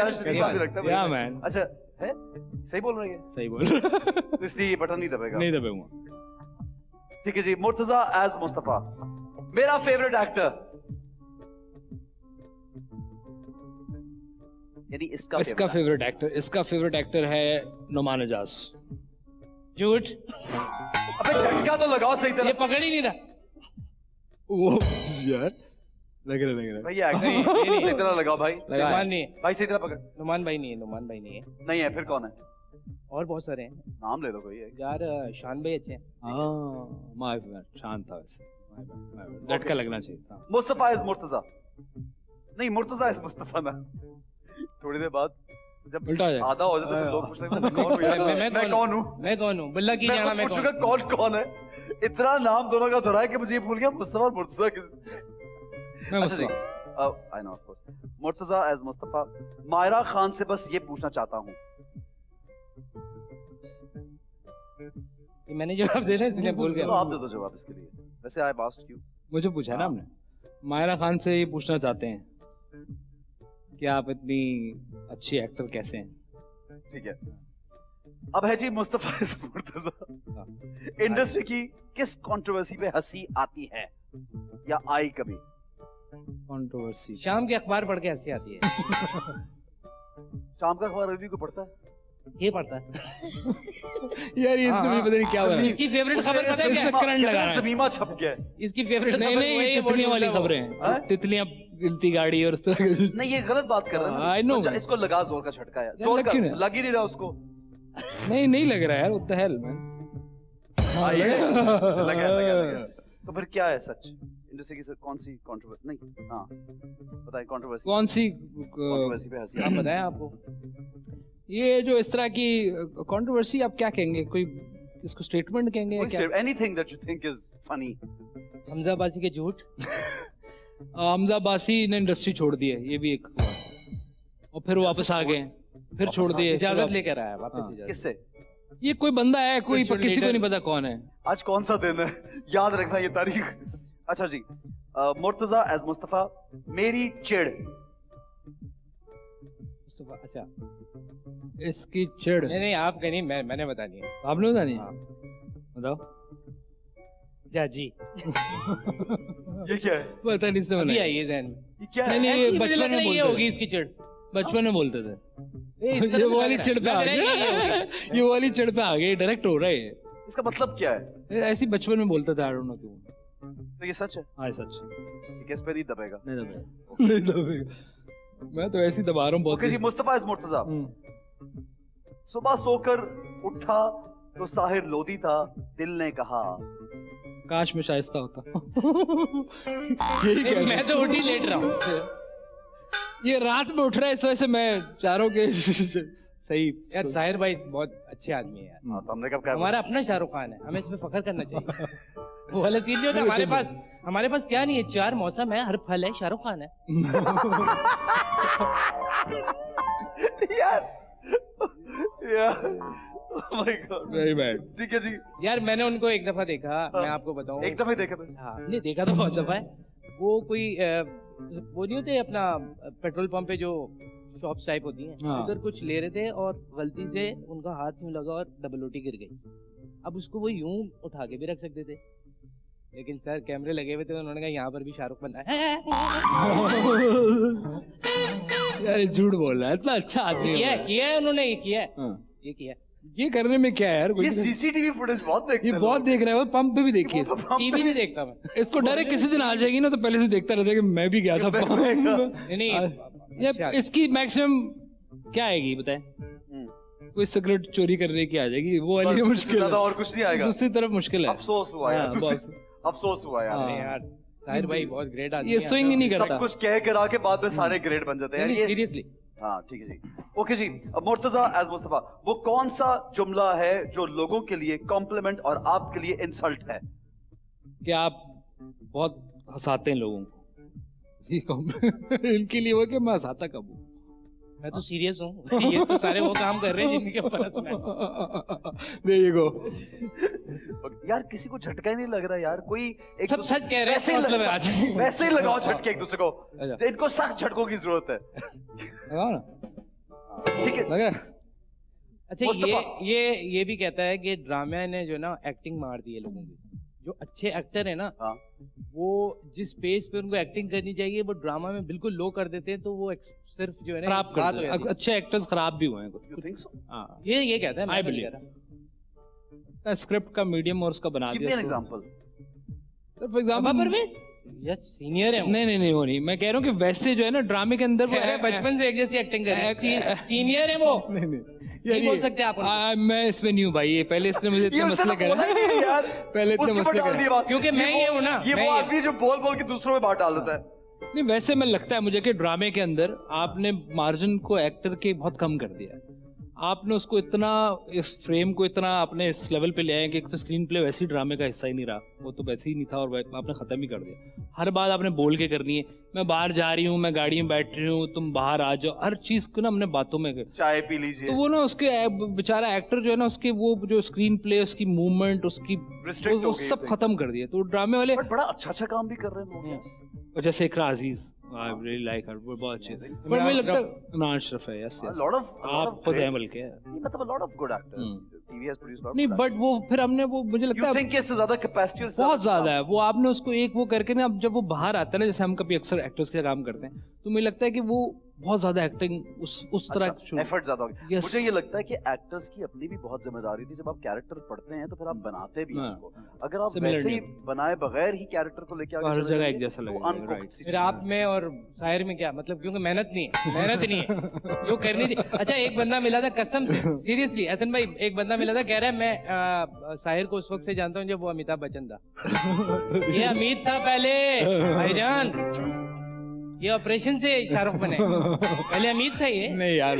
या मैन। अच्छा है, सही बोल रहे हैं? सही बोल रहा। तो इसलिए ये बटन नहीं दबेगा। नहीं दबेगा। ठीक है जी, मुर्तजा एज मुस्तफा। मेरा फेवरेट एक्टर, यानी इसका फेवरेट एक्टर है नुमान एजाज। झूठ। अबे झटका तो लगाओ सही तरह। ये पकड़ ही नहीं रहा। वो यार लग रहा भाई ये नहीं, ये एक्टिंग नहीं। सही तरह लगाओ भाई। नुमान नहीं है, भाई सही तरह पकड़। नुमान भाई नहीं है, नुमान भाई नहीं है, नहीं है फिर कौन है? और बहुत सारे हैं नाम ले लो कोई एक। यार। शान भाई अच्छे हैं। हाँ माय बैड, शांत था वैसे, माय बैड, झटका लगना चाहिए था। मुस्तफा इज मुर्तजा। नहीं मुर्तजा इज मुस्तफा ना। थोड़ी देर बाद जब उल्टा हो जाएगा। आधा हो जाता है तो लोग पूछते हैं मैं कौन हूँ यार? मैं कौन हूँ? मैं कौन हूँ? बिल्ला की मैं जाना खुद मैं पूछूंगा कौन? कौन कौन है? इतना नाम दोनों का दोहराया कि मुझे ये भूल गया मुस्तफा और मुर्तजा मैं अच्छा जी, Mustafa. I know of course. Murtaza as Mustafa. Maira Khan से बस ये पूछना चाहता हूँ। ये मैंने जवाब दे रहा इसलिए भूल चलो गया। आप दे दो जवाब इसके लिए। वैसे आई बास्ट क्यों? मुझे पूछा है ना हाँ। आपने। मायरा खान से ये पूछना चाहते हैं कि आप इतनी अच्छी एक्टर कैसे हैं? ठीक है। अब है जी मुस्तफा इज मुर्तजा। इंडस्ट्री की किस कंट्रोवर्सी पे हंसी आती है या आई कभी? कंट्रोवर्सी। शाम के अखबार पढ़ के हंसी आती है। शाम का अखबार रवि को पढ़ता है? ये पढ़ता है। यार ये हाँ, इसमें हाँ। पता नहीं क्या हो रहा है। इसकी फेवरेट खबर पता है क्या? इसमें करंट लगा रहा है। जमीमा छप गया है। इसकी फेवरेट नहीं खबर नहीं, वही है, वो तितलियां वाली ढूंढता है वो। खबरें हाँ? हैं। तितलियां गिनती गाड़ी और इस तरह के। नहीं ये गलत बात कर रहा है ना। I know. तो इसको लगा जोर का झटका है। यार, जोर लग का क्यों नहीं? लग ही नहीं रहा उसको। नहीं नहीं लग रहा है यार, व्हाट द हेल मैन। लगा। तो फिर क्या है सच? इंडस्ट्री की कौन सी कंट्रोवर्सी? नहीं हाँ बताएं कंट्रोवर्सी। कौन सी कंट्रोवर्सी पे हंसी आप आती है? बताएं आपको। ये जो इस तरह की कंट्रोवर्सी आप क्या कहेंगे? कोई इसको स्टेटमेंट कहेंगे या क्या? Anything that you think is funny. Hamza Abbasi के झूठ। हमजा अब्बासी ने इंडस्ट्री छोड़ दी है, ये भी एक। और फिर वापस आ गए, फिर छोड़ दिए। इजाजत लेकर आया वापस हाँ। इजाजत। किससे? ये कोई बंदा है, कोई Spiritual किसी को leader। नहीं पता कौन है। आज कौन सा दिन है? याद रखना ये तारीख। अच्छा जी, मुर्तजा एज मुस्तफा। मेरी चिढ़। अच्छा इसकी चिढ़ नहीं नहीं आप नहीं, मैंने बता दिया। आपने बता नहीं? हाँ। बताओ। जाजी ये क्या है? पता नहीं इससे अभी बना। आई है ध्यान में। ये क्या नहीं है? नहीं, ये ऐसी मुझे बचपन लग रहा में है ये बोलते होगी थे। इसकी चिढ़। बचपन में बोलते थे। इस तरह ये से वो वाली लग चिढ़ पे रहा आ है। लग रहा है ये गया। होगी। ये वाली चिढ़ पे आ गई, डायरेक्ट हो रहा है ये। इसका मतलब क्या है? ऐसी बचपन में बोलते थे, आई डोंट नो क्यों। तो ये सच है? हाँ सच। ये किस पे नहीं दबेगा? नहीं दबेगा, नहीं दबेगा। मैं तो ऐसे ही दबा रहा हूँ बहुत। ओके जी, मुस्तफा इज मुर्तजा। सुबह सोकर उठा तो साहिर लोधी था, दिल ने कहा। काश मैं शाइस्ता होता। मैं तो उठी लेट रहा हूँ। ये रात में उठ रहा है, इस वजह से मैं चारों के सही। यार साहिर भाई बहुत अच्छे आदमी है यार। हाँ, तो हमने कब कहा? हमारा अपना शाहरुख खान है, हमें इसमें फख्र करना चाहिए। वो वाला सीन नहीं होता हमारे पास क्या नहीं है, 4 मौसम है, हर फल है, शाहरुख खान है। यार oh my God. Very bad. ठीक है जी। यार मैंने उनको एक दफा देखा, मैं आपको बताऊं। एक दफे देखे थे। हाँ नहीं देखा तो बहुत दफा है। वो कोई वो नहीं होते अपना पेट्रोल पंप पे जो शॉप्स टाइप होती हैं, हाँ। उधर कुछ ले रहे थे और गलती से उनका हाथ यूं लगा और डबल रोटी गिर गई। अब उसको वो यूं उठा के भी रख सकते थे, लेकिन सर कैमरे लगे हुए थे, उन्होंने कहा यहाँ पर भी शाहरुख बनना है। यार ये झूठ बोल रहा है, इतना अच्छा आदमी है। किया है उन्होंने, ये किया है, हाँ। ये किया है। ये करने में क्या है यार? ये सीसीटीवी फुटेज बहुत देखते ये हैं बहुत लोग। देख रहा है, वो पंप पे भी देखिए। वो तो पंप टीवी पे- भी देखता मैं। इसको डर है किसी दिन आ जाएगी ना, तो पहले से देखता रहता है कि मैं भी गया था मैं पंप। भी गया। नहीं नहीं ये अच्छा। इसकी मैक्सिमम क्या आएगी बताएं? कोई सिगरेट चोरी करने की आ जाएगी, वो वाली बस, इससे मुश्किल ज्यादा है। और कुछ नहीं आएगा। दूसरी तरफ मुश्किल है। अफसोस हुआ यार। हाँ, बहुत। अफसोस हुआ यार। हाँ। अरे यार साहिर भाई बहुत ग्रेट आदमी ये है। स्विंग ही नहीं सब करता। कुछ कह करा के बाद में सारे ग्रेड बन जाते हैं यार ये। सीरियसली हाँ ठीक है जी। ओके जी, अब मुर्तजा एज मुस्तफा, वो कौन सा जुमला है जो लोगों के लिए कॉम्प्लीमेंट और आपके लिए इंसल्ट है? कि आप बहुत हंसाते हैं लोगों को। ये इनके लिए वो कि मैं हंसाता कब हूँ। मैं तो सीरियस हूँ। ये तो सारे वो काम कर रहे हैं जिनके ऊपर हंसना है। There you go. यार किसी को झटका ही नहीं लग रहा यार। कोई एक सब सच कह रहे हैं, वैसे ही मतलब है आज। वैसे ही लगाओ झटके एक दूसरे को। अच्छा। तो इनको सख्त झटकों की जरूरत है। लगाओ ना, ठीक है। लग रहा है? अच्छा मुस्तफा। ये भी कहता है कि ड्रामा ने जो ना एक्टिंग मार दी है लोगों की। जो अच्छे एक्टर है ना, हाँ। वो जिस पेज पे उनको एक्टिंग करनी चाहिए वो ड्रामा में बिल्कुल लो कर देते हैं, तो वो सिर्फ जो है ना खराब बात कर हो दो। जाती है। अच्छे एक्टर्स खराब भी हुए हैं कुछ। You think so? हाँ, ये कहता है, मैं I तो नहीं believe. कह रहा। स्क्रिप्ट का मीडियम और उसका बना Give me दिया an इसको। example. सर फॉर अब्बा एग्जांपल परवेज यस सीनियर है वो। नहीं वो नहीं, मैं कह रहा हूँ कि वैसे जो है ना ड्रामे के अंदर वो अरे बचपन से एक जैसी एक्टिंग कर रहे हैं, सीनियर है वो। नहीं बोल सकते आप उनको। मैं इसमें नहीं हूँ भाई, ये पहले इसने मुझे इतने मसले करे यार पहले इतने मसले करे क्योंकि मैं ये हूँ ना, ये मैं वो ये- आदमी जो बोल बोल के दूसरों में बात डाल देता है। नहीं वैसे मैं लगता है मुझे कि ड्रामे के अंदर आपने मार्जिन को एक्टर के बहुत कम कर दिया है। आपने उसको इतना, इस फ्रेम को इतना आपने इस लेवल पे ले आए कि एक तो स्क्रीन प्ले वैसे ही ड्रामे का हिस्सा ही नहीं रहा, वो तो वैसे ही नहीं था और आपने खत्म ही कर दिया। हर बात आपने बोल के करनी है, मैं बाहर जा रही हूँ, मैं गाड़ी में बैठ रही हूँ, तुम बाहर आ जाओ, हर चीज को ना हमने बातों में चाय पी लीजिए। तो वो ना उसके बेचारा एक्टर जो है ना, उसके वो जो स्क्रीन प्ले, उसकी मूवमेंट, उसकी Restrict वो हो गई सब है। खत्म कर दिया। तो ड्रामे वाले बट बड़ा अच्छा काम भी कर रहे हैं लोग। और जैसे इकरा अजीज, आई रियली लाइक हर, वो बहुत अच्छी है। Amazing. पर मुझे लगता है इमरान अशरफ है, यस यस, लॉट ऑफ आप खुद हैं बल्कि। मतलब a lot of good actors. TV has produced a lot of नहीं good बट वो फिर हमने वो मुझे actors. लगता You है think इससे ज्यादा कैपेसिटी बहुत ज्यादा है वो, आपने उसको एक वो करके ना, अब जब वो बाहर आता है ना, जैसे हम कभी अक्सर एक्टर्स के काम करते हैं, तो मुझे लगता है कि वो बहुत ज्यादा एक्टिंग उस तरह की एफर्ट ज्यादा हो गया। Yes. मुझे ये लगता है कि एक्टर्स की अपनी भी बहुत जिम्मेदारी थी। जब आप कैरेक्टर पढ़ते हैं तो फिर आप बनाते भी हैं हाँ। उसको। अगर आप Similarly. वैसे ही बनाए बगैर ही कैरेक्टर को लेके आगे हर चले जगह जाएंगे, एक जैसा तो लगेगा, uncooked right. सी फिर चीज़ आप में और शायर में क्या मतलब, क्योंकि मेहनत नहीं है जो करनी थी। अच्छा एक बंदा मिला था कसम से, सीरियसली हसन भाई, एक बंदा मिला था, कह रहा है मैं शायर को उस वक्त से जानता हूँ जब वो अमिताभ बच्चन था। ये अमित था पहले भाईजान, ये ऑपरेशन से शाहरुख बने, पहले अमित था ये। नहीं यार,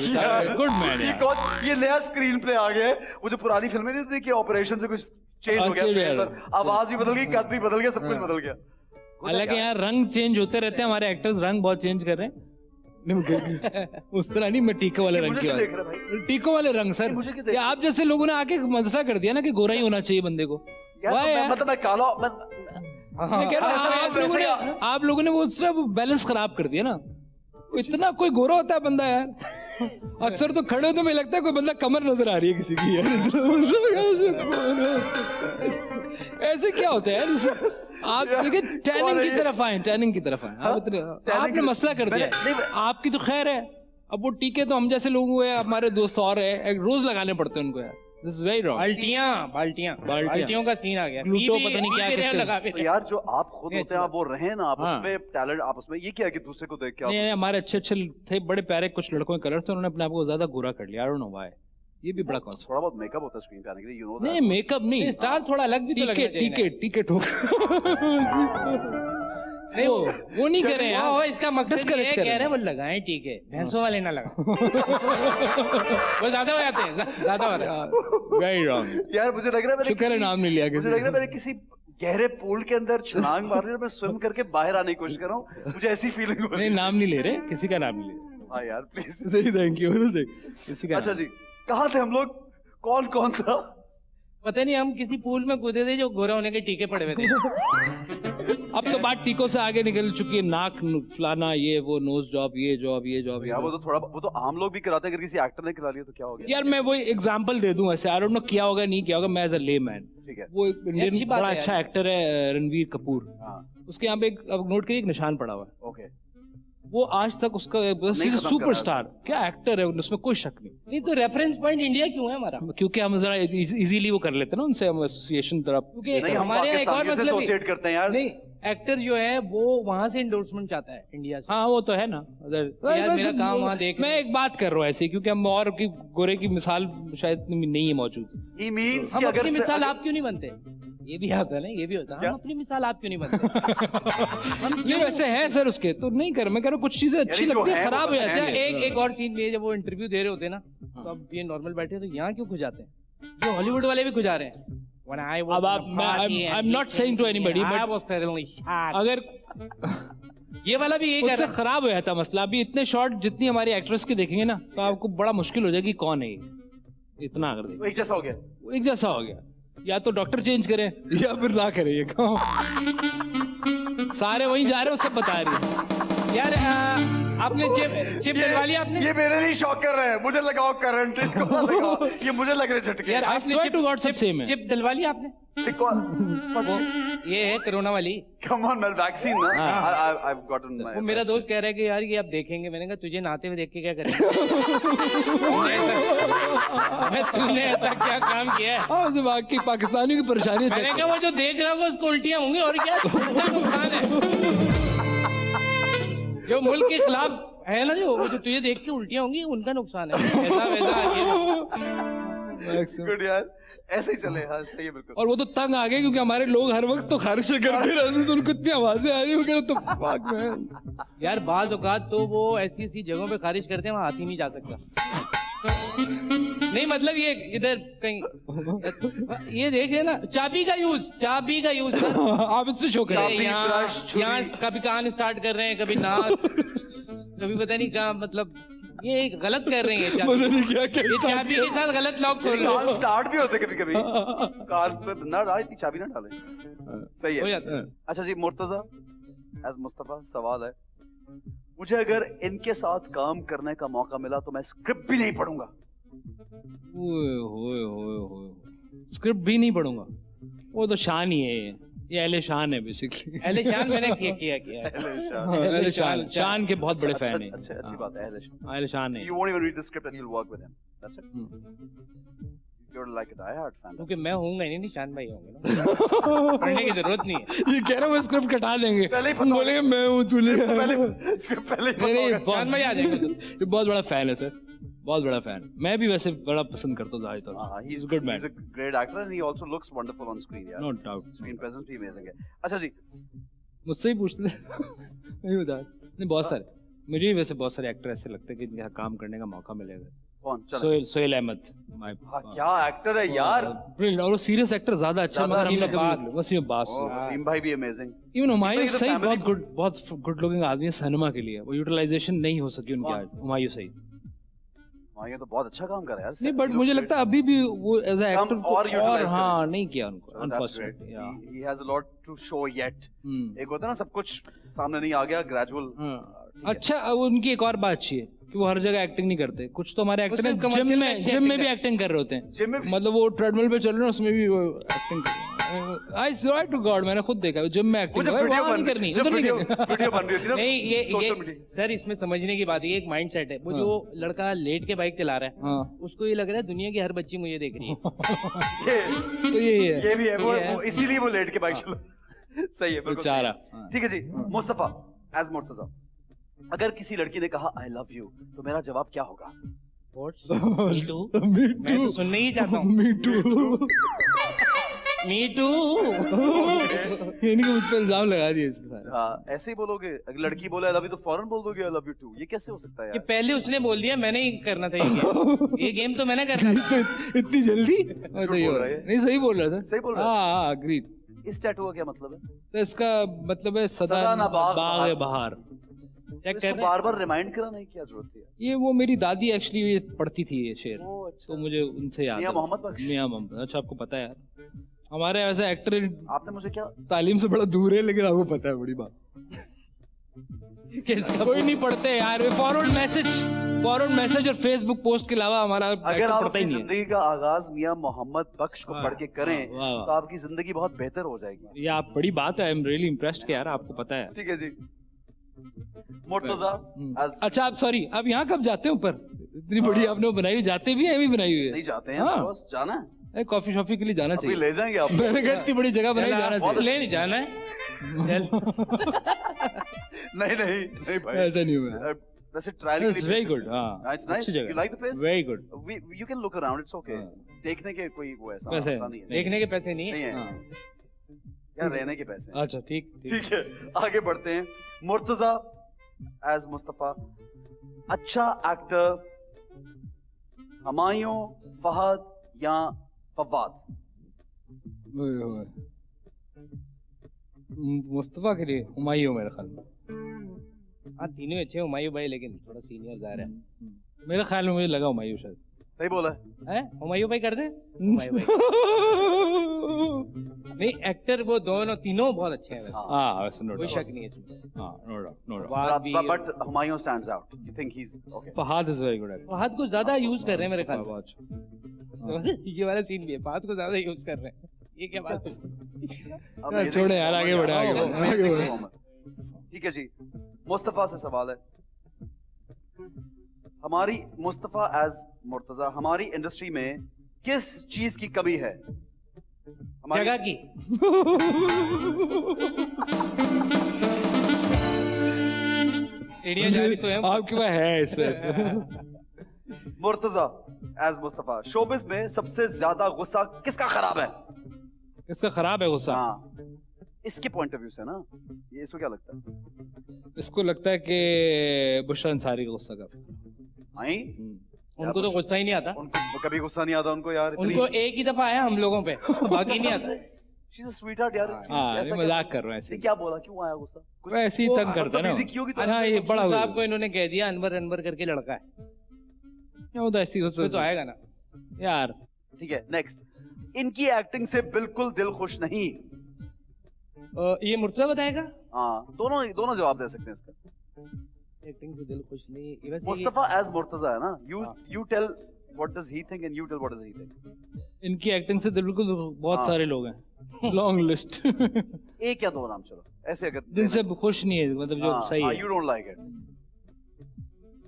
गुड मैन ये यार। कौन, ये नया स्क्रीन प्ले आ गया है। वो जो पुरानी फिल्में नहीं थी कि ऑपरेशन से कुछ चेंज हो change गया, हो face, आवाज भी बदल गई, कद भी बदल गया, सब कुछ बदल गया। हालांकि यार रंग चेंज होते रहते हैं, हमारे एक्टर्स रंग बहुत चेंज कर रहे हैं। उस तरह नहीं, मैं टीको वाले रंग मुझे की क्यों बात, देख रहा है भाई? टीको वाले रंग सर। मुझे क्यों देख या आप जैसे लोगों ने आके मसला कर दिया ना कि गोरा ही होना चाहिए बंदे को। यार वाह तो यार। मतलब मैं काला मैं कह रहा हूँ, हाँ, आप लोगों ने वो सिर्फ बैलेंस खराब कर दिया ना। इतना कोई गोरा होता है बंदा यार, अक्सर तो खड़े हो तो मुझे लगता है कोई बंदा कमर नजर आ रही है किसी की यार। ऐसे क्या होता है यार? आप देखिए टैनिंग की तरफ आए, टैनिंग की तरफ आए। आपने मसला कर दिया है। आपकी तो खैर है, अब वो टीके तो हम जैसे लोगों को है, हमारे दोस्त और है, रोज लगाने पड़ते हैं उनको यार। This is very wrong. बाल्टियों का सीन आ गया। ग्लूटो पता नहीं क्या पी भी रहे हो, किसका- लगा भी तो रहे हो। यार जो आप खुद होते हैं, आप वो रहे ना, आप हाँ। उसमें टैलेंट, आप उसमें ये क्या है कि दूसरे को देख के नहीं आप नहीं, हमारे अच्छे अच्छे थे, बड़े प्यारे कुछ लड़कों के कलर थे, उन्होंने अपने आप को ज्यादा गोरा कर लिया। I don't know why. ये भी बड़ा कॉन्सेप्ट। थोड़ा बहुत मेकअप होता है स्क्रीन पे आने के लिए, यू नो नहीं मेकअप नहीं, स्टार थोड़ा अलग भी तो लगना चाहिए ना। टिकट हो नहीं, वो नहीं कह रहे वो यार। इसका मकसद Discourage ये कर कह रहे रहे हैं वो लगाएं ठीक है, भैंसों वाले ना लगा। वो ज्यादा हो जाते हैं, ज्यादा हो रहा है। Very wrong. यार मुझे लग रहा है मैंने शुक्र है नाम नहीं लिया मुझे लग रहा है मैंने किसी गहरे पूल के अंदर छलांग मार रही हूँ, मैं स्विम करके बाहर आने की कोशिश कर रहा हूँ, मुझे ऐसी फीलिंग हो रही नहीं है। नाम नहीं ले रहे, किसी का नाम नहीं ले रहे। हाँ यार प्लीज। नहीं थैंक यू, किसी का अच्छा नाम- जी, कहाँ थे हम लोग, कौन कौन था? पता नहीं हम किसी पूल में कूदे थे जो गोरा होने के टीके पड़े हुए थे। अब तो बात टीकों से आगे निकल चुकी है, नाक फलाना, ये वो, नोज जॉब, ये जॉब, ये जॉब। यार वो तो थोड़ा, वो तो आम लोग भी कराते हैं, अगर किसी एक्टर ने करा लिया तो क्या हो गया? यार मैं वो एग्जांपल दे दूं ऐसे, आई डोंट नो किया होगा नहीं किया होगा, मैं एज अ लेमैन। ठीक है। वो एक अच्छी इंडियन बात बड़ा है अच्छा यार। एक्टर है, रणवीर कपूर। हाँ उसके यहाँ पे एक, अब नोट करिए, एक निशान पड़ा हुआ है। ओके। वो आज तक उसका खत्म करा सुपरस्टार, क्या एक्टर है, उसमें कोई शक नहीं। नहीं तो रेफरेंस पॉइंट इंडिया क्यों है हमारा? क्योंकि हम जरा इजीली वो कर लेते हैं ना उनसे, हम एसोसिएशन तरफ। क्योंकि नहीं, हम हमारे यहाँ एक और पाकिस्तानियों से मतलब एसोसिएट करते हैं यार। नहीं, एक्टर जो है वो वहां से इंडोर्समेंट चाहता है इंडिया से। हाँ वो तो है ना। यार मेरा काम वहाँ देख, मैं एक बात कर रहा हूँ ऐसे, क्योंकि हम और की गोरे की मिसाल शायद इतनी नहीं है मौजूद। He means कि हम अगर अपनी से- मिसाल अगर- आप क्यों नहीं बनते? ये भी आता है ना, ये भी होता है। क्या? हम अपनी मिसाल आप क्यों नहीं बनते? नहीं वैसे है सर उसके, तो नहीं कर, मैं कह रहा हूँ कुछ चीजें अच्छी यानी जो लगती है, है वो खराब हो बस जाती है। है। एक और सीन भी है, जब वो इंटरव्यू दे रहे होते हैं ना, तो अब ये नॉर्मल बैठे हैं, तो यहाँ क्यों खुजाते हैं? ये हॉलीवुड वाले भी खुजा रहे हैं। When I was अब in a आप- मैं- party I'm- and I'm not he saying to said anybody, I but- was suddenly shot. अगर ये वाला भी यही कर उससे रहा है। खराब हो जाता मसला। अभी इतने शॉर्ट जितनी हमारी एक्ट्रेस की देखेंगे ना, तो आपको बड़ा मुश्किल हो जाएगी कौन है ये, इतना अगर देखें। वो एक जैसा हो गया। वो एक जैसा हो गया, या तो डॉक्टर चेंज करें या फिर ना करें, ये काम सारे वहीं जा रहे हो, सब बता रहे हैं। यार आपने चिप डलवा लिया आपने? ये मेरे लिए शॉक कर रहे हैं, मुझे लगाओ करंट, इनको ना लगाओ, ये मुझे लग रहे झटके। यार I आपने swear to God सब same है। चिप डलवा लिया आपने? ये है कोरोना वाली। कम ऑन, मैं वैक्सीन ना, I've gotten my वो मेरा vaccine. दोस्त कह रहा है कि यार ये आप देखेंगे। मैंने कहा तुझे नहाते हुए देख के क्या करेंगे? मैं तूने ऐसा क्या काम किया है? हाँ वैसे बाकी पाकिस्तानियों की परेशानी मैंने कहा वो जो देख रहा है उसको उल्टियां होंगी और क्या उसका नुकसान है। जो मुल्क के खिलाफ है ना जो तुझे देख के उल्टियां होंगी उनका नुकसान है। ऐसा वैसा गुड यार, ऐसे ही चले। हाँ सही है बिल्कुल। और वो तो तंग आ गए क्योंकि हमारे लोग हर वक्त तो खारिश करते रहते तो उनको इतनी आवाजें आ रही वगैरह तो fuck man। यार बाज औकात तो वो ऐसी ऐसी जगहों पे खारिज करते हैं वहां हाथ ही नहीं जा सकता। नहीं मतलब ये इधर कहीं ये देखे ना चाबी का यूज आप इससे शो करें। चाबी, ब्रश, छुरी। यहाँ कभी कान स्टार्ट कर रहे हैं कभी नाक कभी पता नहीं कहाँ मतलब ये गलत कर रहे हैं मजा नहीं किया ये चाबी के साथ गलत लॉक खोल रहे कान हैं। स्टार्ट भी होते कभी कभी। कान पे ना डाल, इतनी चाबी ना डाले। सही हो है। जाता है। अच्छा जी मुर्तजा एज मुस्तफा, सवाल है, मुझे अगर इनके साथ काम करने का मौका मिला तो मैं स्क्रिप्ट भी नहीं पढ़ूंगा। स्क्रिप्ट भी नहीं पढ़ूंगा, वो तो शान ही है, ये अहले शान है बेसिकली। अहले शान मैंने किया अहले शान के बहुत बड़े फैन हैं। अच्छा अच्छी बात है। अहले शान है। You won't even read the script and you'll work with him. That's it. You're like a die-hard fan. क्योंकि मैं होऊंगा नहीं निशान भाई होंगे ना पढ़ने की जरूरत नहीं है। ये कह रहा हूँ स्क्रिप्ट कटा देंगे, पहले ही पता बोलेंगे मैं हूँ तूने। स्क्रिप्ट पहले ही नहीं नहीं पता होगा। शान भाई आ जाएंगे तो। ये बहुत बड़ा फैन है सर, बहुत बड़ा फैन। मैं भी वैसे बड़ा पसंद करता हूँ ज़्यादातर। He's good he's a great actor and he also looks wonderful on screen. Yeah. No doubt. Screen presence भी amazing है। अच्छा जी, मुझसे ही पूछते नहीं बता। नहीं बहुत सारे, मुझे भी वैसे बहुत सारे एक्टर ऐसे लगते हैं कि इनके साथ काम करने का मौका मिलेगा। कौन? चलो। सोहेल अहमद हाँ, क्या एक्टर है यार। और वो सीरियस एक्टर ज्यादा अच्छा ज्यादा मगर अच्छा। वसीम अब्बास। वसीम भाई भी अमेजिंग। इवन हुमायूं तो सईद family- बहुत गुड लुकिंग आदमी है सिनेमा के लिए, वो यूटिलाइजेशन नहीं हो सकी उनकी कौन? आज। हुमायूं सईद हाँ ये तो बहुत अच्छा काम कर रहा है यार। नहीं, बट मुझे लगता है अभी भी वो एज अ एक्टर और utilize हाँ नहीं किया उनको That's great. Unfortunately. He has a lot to show yet. एक होता है ना सब कुछ सामने नहीं आ गया, ग्रेजुअल। अच्छा अब उनकी एक और बात अच्छी है कि वो हर जगह एक्टिंग नहीं करते। कुछ तो हमारे एक्टर सिर्फ commercial में अच्छी जिम में acting भी एक्टिंग कर रहे होते हैं। जिम में भी? मतलब वो ट्रेडमिल पे चल रहे हैं उसमें भी वो acting I swear to God मैंने खुद देखा जिम में एक्टिंग। मुझे वीडियो वहाँ नहीं करनी, उधर नहीं करनी। वीडियो बन रही थी ना नहीं ये सोशल मीडिया। सर इसमें समझने की बात है, ये एक माइंड सेट है। वो जो लड़का लेट के बाइक चला रहा है हाँ उसको ये लग रहा है दुनिया की हर बच्ची मुझे देख रही है। तो ये है ये भी है ये है। वो इसीलिए वो लेट के बाइक चला। सही है बिल्कुल बेचारा। सही। ठीक है जी मुस्तफा एज मुर्तजा, अगर किसी लड़की ने कहा आई लव यू तो मेरा जवाब क्या होगा? Me too? मैं तो सुनने ही चाहता हूँ। Me too. Me too? इनके मुझ पे इल्जाम लगा दिए इसके सारे। ऐसे ही बोलोगे? अगर लड़की बोले आई लव यू तो फौरन बोल दोगे आई लव यू टू? ये कैसे हो सकता है ये यार? पहले उसने बोल दिया, मैंने ही करना था ये गेम तो मैंने करना था। इतनी जल्दी? बोल रहा है। नहीं सही बोल रहा था। सही बोल रहा है। हाँ अग्रीड। इस टैटू का क्या मतलब है? तो इसका मतलब है सदा सदा ना बाग बाग बहार। चेक इसको कर बार बार रिमाइंड कराने की क्या जरूरत है? ये वो मेरी दादी एक्चुअली ये पढ़ती थी ये शेर, ओह अच्छा। तो मुझे उनसे याद मियां है। मोहम्मद बख्श। मियां मोहम्मद। अच्छा आपको पता है यार, हमारे ऐसे एक्टर आपने मुझे क्या तालीम से बड़ा दूर है लेकिन आपको पता है बड़ी बात। कोई नहीं पढ़ते यार, फॉरवर्ड मैसेज और फेसबुक पोस्ट के अलावा हमारा अगर एक्टर आप पढ़ता अपनी ही नहीं है। जिंदगी का आगाज मियां मोहम्मद बख्श को हाँ, पढ़ के करें हाँ, वाह, वाह। तो आपकी जिंदगी बहुत बेहतर हो जाएगी। ये आप बड़ी बात है, आई एम रियली इम्प्रेस्ड कि यार आपको पता है। ठीक है जी मुर्तजा as अच्छा आप सॉरी आप यहाँ कब जाते हैं ऊपर? इतनी बड़ी आपने वो बनाई हुई, जाते भी है भी बनाई हुई नहीं है। जाते हैं हाँ। बस जाना है, कॉफी शॉफी के लिए जाना अभी चाहिए। ले जाएंगे आप। मैंने कहा इतनी बड़ी जगह बनाई, जाना बहुत चाहिए। ले नहीं जाना है चल। नहीं भाई ऐसा नहीं हुआ। वैसे ट्रायल के लिए इट्स वेरी गुड। हाँ इट्स नाइस। अच्छी you like the place? Very good. You can look around, it's okay. हाँ। देखने के कोई वो ऐसा वैसे मसला नहीं है। देखने के पैसे नहीं नहीं है। है हाँ यार, रहने के पैसे हैं। अच्छा ठीक ठीक है आगे बढ़ते हैं। मुर्तजा एज मुस्तफा, अच्छा एक्टर हुमायूं, फहद या फवाद? मुस्तफा के लिए हुमायूं मेरे ख्याल में। हाँ तीनों अच्छे हैं हुमायूं भाई, लेकिन थोड़ा सीनियर ज़ाहिर है। मेरे ख्याल में मुझे लगा हुमायूं शायद। सही बोला है। हैं हुमायूं भाई कर दे। हुमायूं भाई नहीं, एक्टर वो दोनों तीनों बहुत अच्छे हैं वैसे। हाँ वैसे नो कोई डाउट। शक नहीं है इसमें। हाँ no doubt no doubt. Fahad भी but Humayun stands out. You think he is okay? Fahad is very good actor. Fahad को ज्यादा यूज कर रहे हैं मेरे ख्याल में। बहुत अच्छा। ये वाला सीन भी है, फहद को ज्यादा यूज कर रहे हैं। ये क्या बात है? छोड़े यार, आगे बढ़े, आगे बढ़े, आगे बढ़े। ठीक है जी मुस्तफा से सवाल है, हमारी मुस्तफा एज मुर्तजा, हमारी इंडस्ट्री में किस चीज की कमी है? हमारी जगह की। सीढ़ियाँ जा रही तो है। आपके पास है इसमें? मुर्तजा एज मुस्तफा, शोबिस में सबसे ज्यादा गुस्सा किसका खराब है? इसका खराब है गुस्सा। हाँ, इसके पॉइंट ऑफ व्यू से ना, ये इसको क्या लगता है? इसको लगता है कि बुशरा अंसारी का गुस्सा का। आई उनको तो गुस्सा ही नहीं आता। उनको कभी गुस्सा नहीं आता उनको यार। उनको एक ही दफा आया हम लोगों पे, बाकी नहीं आता। She's a sweetheart यार। हाँ, ऐसा मजाक कर रहा है ऐसे। ये क्या बोला, क्यों आया गुस्सा? कुछ ऐसे ही तंग करता है ना। बदतमीजी की होगी तो। हाँ, ये बड़ा साहब को इन्होंने कह दिया अनवर अनवर करके लड़का है, क्या होता है ऐसी गुस्सा तो आएगा ना यार। ठीक है, नेक्स्ट। इनकी एक्टिंग से बिल्कुल दिल खुश नहीं। ये मुर्तजा बताएगा। हाँ, दोनों दोनों जवाब दे सकते हैं इसका। एक्टिंग से दिल खुश नहीं, वैसे मुस्तफा एज मुर्तजा है ना, you tell what does he think and you tell what does he think. इनकी एक्टिंग से बिल्कुल बहुत हाँ। सारे लोग हैं, लॉन्ग लिस्ट। एक या दो नाम चलो, ऐसे अगर जिनसे खुश नहीं है, मतलब जो सही है। You don't like it.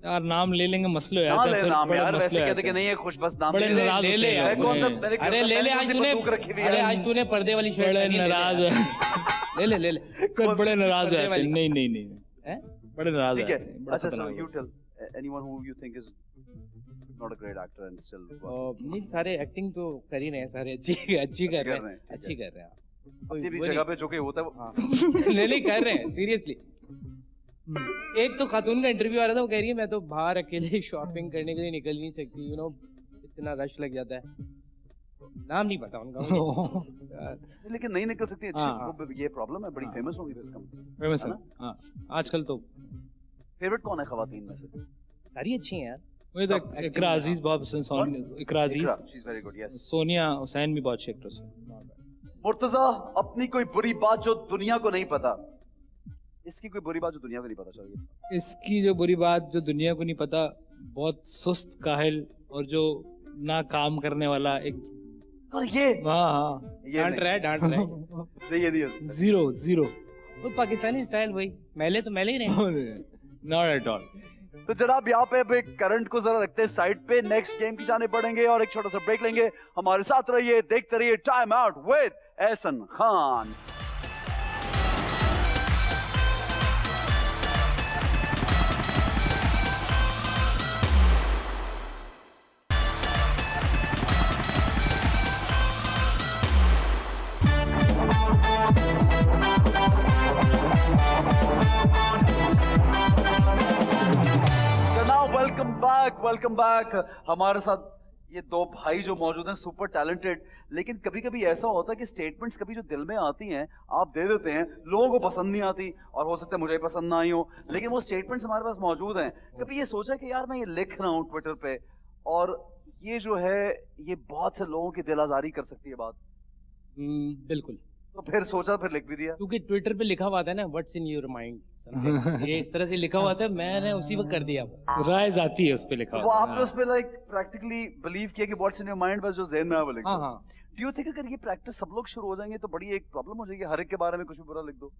यार नाम ले लेंगे, मसले हो ना जाते ले हैं फिर, नाम बड़े यार, मसले वैसे हो कहते जाते कि हैं। नहीं है खुश, बस नाम बड़े ले ले। नाराज ले ले होते हैं यार, अपने- कौन सा मेरे अरे ले ले, आज तूने बंदूक रखी हुई अरे है। आज तूने पर्दे वाली शर्ट बड़े पहनी है, ले ले नाराज यार। है। ले ले ले ले फिर बड़े नाराज हो पर्दे जाते हैं। वाली। नहीं नहीं नहीं, हैं? बड़े नाराज ठीक हो है, जाते हैं, बड़ा अच्छा, खतरनाक so you होता tell anyone who you think is not a great actor and still नहीं सारे एक्टिंग तो कर ही रहे हैं, सारे अच्छी अच्छी कर रहे हैं, अच्छी कर रहे हैं। अपनी भी वो जगह पे जो कि होता है वो। हाँ। नहीं नहीं कर रहे हैं सीरियसली। एक तो खातून का इंटरव्यू आ रहा था, वो कह रही है मैं तो बाहर अकेले शॉपिंग करने के लिए निकल नहीं सकती, यू नो इतना रश लग जाता है। नाम नहीं पता उनका मुझे। लेकिन नहीं निकल सकती अच्छी, हाँ। वो ये प्रॉब्लम है, बड़ी फेमस होगी फिर इसका। फेमस है है। ना? हाँ, आजकल तो फेवरेट कौन है खवातीन में से? सारी अच्छी हैं यार। मुझे तो सब इकरा अजीज बहुत पसंद, Iqra Aziz. She is very good, yes. Sonia Hussain भी बहुत अच्छी एक्ट्रेस है। मुर्तजा, अपनी कोई बुरी बात जो दुनिया को नहीं पता। इसकी कोई बुरी बात जो दुनिया को नहीं पता, चलिए। इसकी जो बुरी बात जो दुनिया को नहीं पता, बहुत सुस्त, काहिल और जो ना काम करने वाला एक। और ये हाँ ये डांट रहा है, डांट रहा है। नहीं, ये नहीं हो सकता। जीरो जीरो, वो पाकिस्तानी स्टाइल वही, मैले तो मैले ही रहे। Not at all. तो जनाब यहाँ पे अब करंट को जरा रखते हैं साइड पे, नेक्स्ट गेम की जाने पड़ेंगे और एक छोटा सा ब्रेक लेंगे। हमारे साथ रहिए, देखते रहिए time out with Ehsan Khan. Welcome back. हमारे साथ ये दो भाई जो मौजूद हैं, सुपर टैलेंटेड, लेकिन कभी कभी ऐसा होता है कि स्टेटमेंट्स कभी जो दिल में आती हैं आप दे देते हैं, लोगों को पसंद नहीं आती और हो सकता है मुझे पसंद ना आई हो, लेकिन वो स्टेटमेंट्स हमारे पास मौजूद हैं। कभी ये सोचा कि यार मैं ये लिख रहा हूँ ट्विटर पे और ये जो है ये बहुत से लोगों की दिल आजारी कर सकती है बात, बिल्कुल। तो फिर सोचा, फिर लिख भी दिया। क्योंकि ट्विटर पे लिखा हुआ था ना, व्हाट्स इन योर माइंड, ये इस तरह से लिखा हुआ था, मैंने उसी वक्त कर दिया। राय जाती है उस पे लिखा वो हुआ। आपने उस पे लाइक प्रैक्टिकली बिलीव किया कि व्हाट्स इन योर माइंड, बस जो ज़हन में आया वो लिख दो। हाँ हाँ। डू यू थिंक अगर ये प्रैक्टिस सब लोग शुरू हो जाएंगे तो बड़ी एक प्रॉब्लम हो जाएगी, हर एक के बारे में कुछ भी बुरा लिख दो?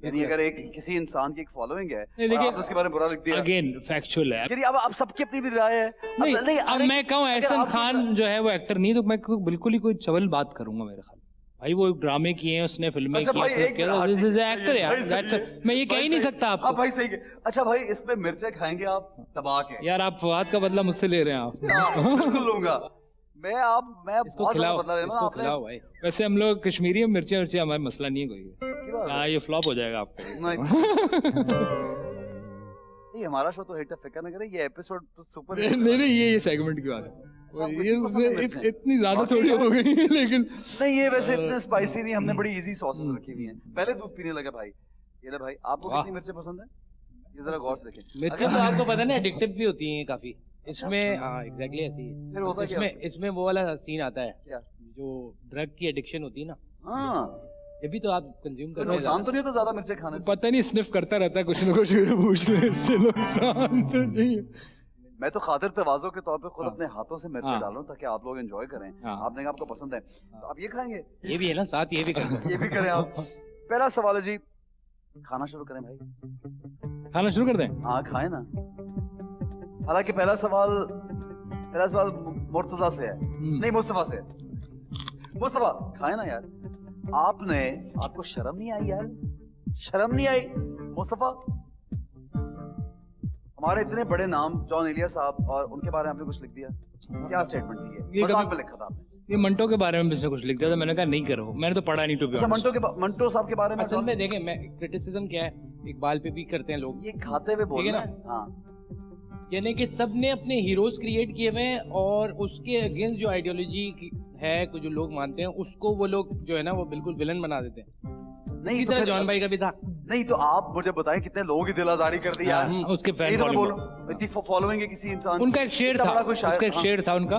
यानी अगर एक किसी इंसान की एक फॉलोइंग है नहीं, और लेकिन आपने उसके बारे में बुरा लिख दिया, अगेन फैक्चुअल है। यानी अब सबकी अपनी भी राय है। नहीं, अब मैं कहूँ अगर एहसन आप- खान जो है वो एक्टर नहीं, तो मैं बिल्कुल ही कोई चवल बात करूंगा मेरे ख्याल। भाई वो ड्रामे किए हैं उसने, फिल्में अच्छा की भाई, हैं, एक मिनट, हाँ, ठीक है, एक्टर सही है, यार, भाई, सही that's है, a- मैं ये कह भाई ही नहीं सही सकता है। आपको। हाँ भाई सही है। अच्छा भाई, इसमें मिर्चें खाएंगे आप दबा के? यार आप फवाद का बदला मुझसे ले रहे हैं आप। हाँ, बिल्कुल लूंगा मैं इसको बहुत खिलाओ, ज्यादा बदला लेना इसको आपने। खिलाओ भाई। वैसे हम लोग कश्मीरी में मिर्ची वर्ची हमारा मसला नहीं है कोई। की बात है। हाँ, ये फ्लॉप हो जाएगा आपको। नहीं। ये हमारा शो तो हिट है, फिक्र न करें, ये एपिसोड तो सुपर हिट है। नहीं नहीं, ये सेगमेंट की बात है। सब ये कुछ पसंद है मिर्चें। इतनी ज्यादा बाकी थोड़ी यार- हो गई है, लेकिन नहीं, ये वैसे इतने स्पाइसी नहीं, हमने बड़ी इजी सॉसेस रखी हुई हैं। पहले दूध पीने लगे भाई। ये ले भाई, आपको वाह। कितनी मिर्चें पसंद है? ये जरा गौर से देखें। मिर्चें तो आपको पता ना एडिक्टिव भी होती हैं काफी इसमें। हाँ एग्जैक्टली ऐसी है। फिर होता क्या इसमें इसमें वो वाला सीन आता है क्या? जो ड्रग की एडिक्शन होती है ना, हाँ, ये भी तो आप कंज्यूम तो कर रहे नुकसान तो नहीं होता ज्यादा मिर्चें खाने से? पता नहीं स्निफ करता रहता है कुछ ना कुछ, पूछने से नुकसान तो नहीं। मैं तो खातिर तवाज़ो के तौर पे खुद हाँ। अपने हाथों से मिर्चें हाँ। डाल रहा हूं ताकि आप लोग एंजॉय करें। हाँ। आपने कहा आपको पसंद है, तो आप ये खाएंगे, ये भी है ना, साथ ये भी कर ये भी करें आप। पहला सवाल है जी, खाना शुरू करें भाई? खाना शुरू कर दें? हाँ खाएं ना। हालांकि पहला सवाल मुर्तजा से है, नहीं मुस्तफा से है। मुस्तफा खाए ना यार, आपको शर्म नहीं आई यार? शर्म नहीं आई मुस्तफा? हमारे इतने बड़े नाम जॉन एलिया साहब और उनके बारे में आपने कुछ लिख दिया, क्या स्टेटमेंट दी है? मजाक में लिखा था आपने। ये मंटो के बारे में भी कुछ लिख दिया था, मैंने कहा नहीं करो, मैंने तो पढ़ा नहीं। अच्छा, मंटो साहब के बारे में असल में देखें, मैं क्रिटिसिज्म क्या है, इकबाल पे भी करते हैं लोग, ये खाते हुए बोल रहे हैं। हाँ, यानी कि सबने अपने हीरोज क्रिएट किए हुए हैं और उसके अगेंस्ट जो आइडियोलॉजी है जो लोग मानते हैं उसको वो लोग जो है ना वो बिल्कुल विलन बना देते हैं। नहीं तो जॉन भाई का भी था। नहीं तो आप मुझे बताएं कितने लोगों की दिल आजारी कर दी यार। उसके फैन तो बोलो, इतनी फॉलोइंग है किसी इंसान। उनका एक शेर था, उसका एक शेर था उनका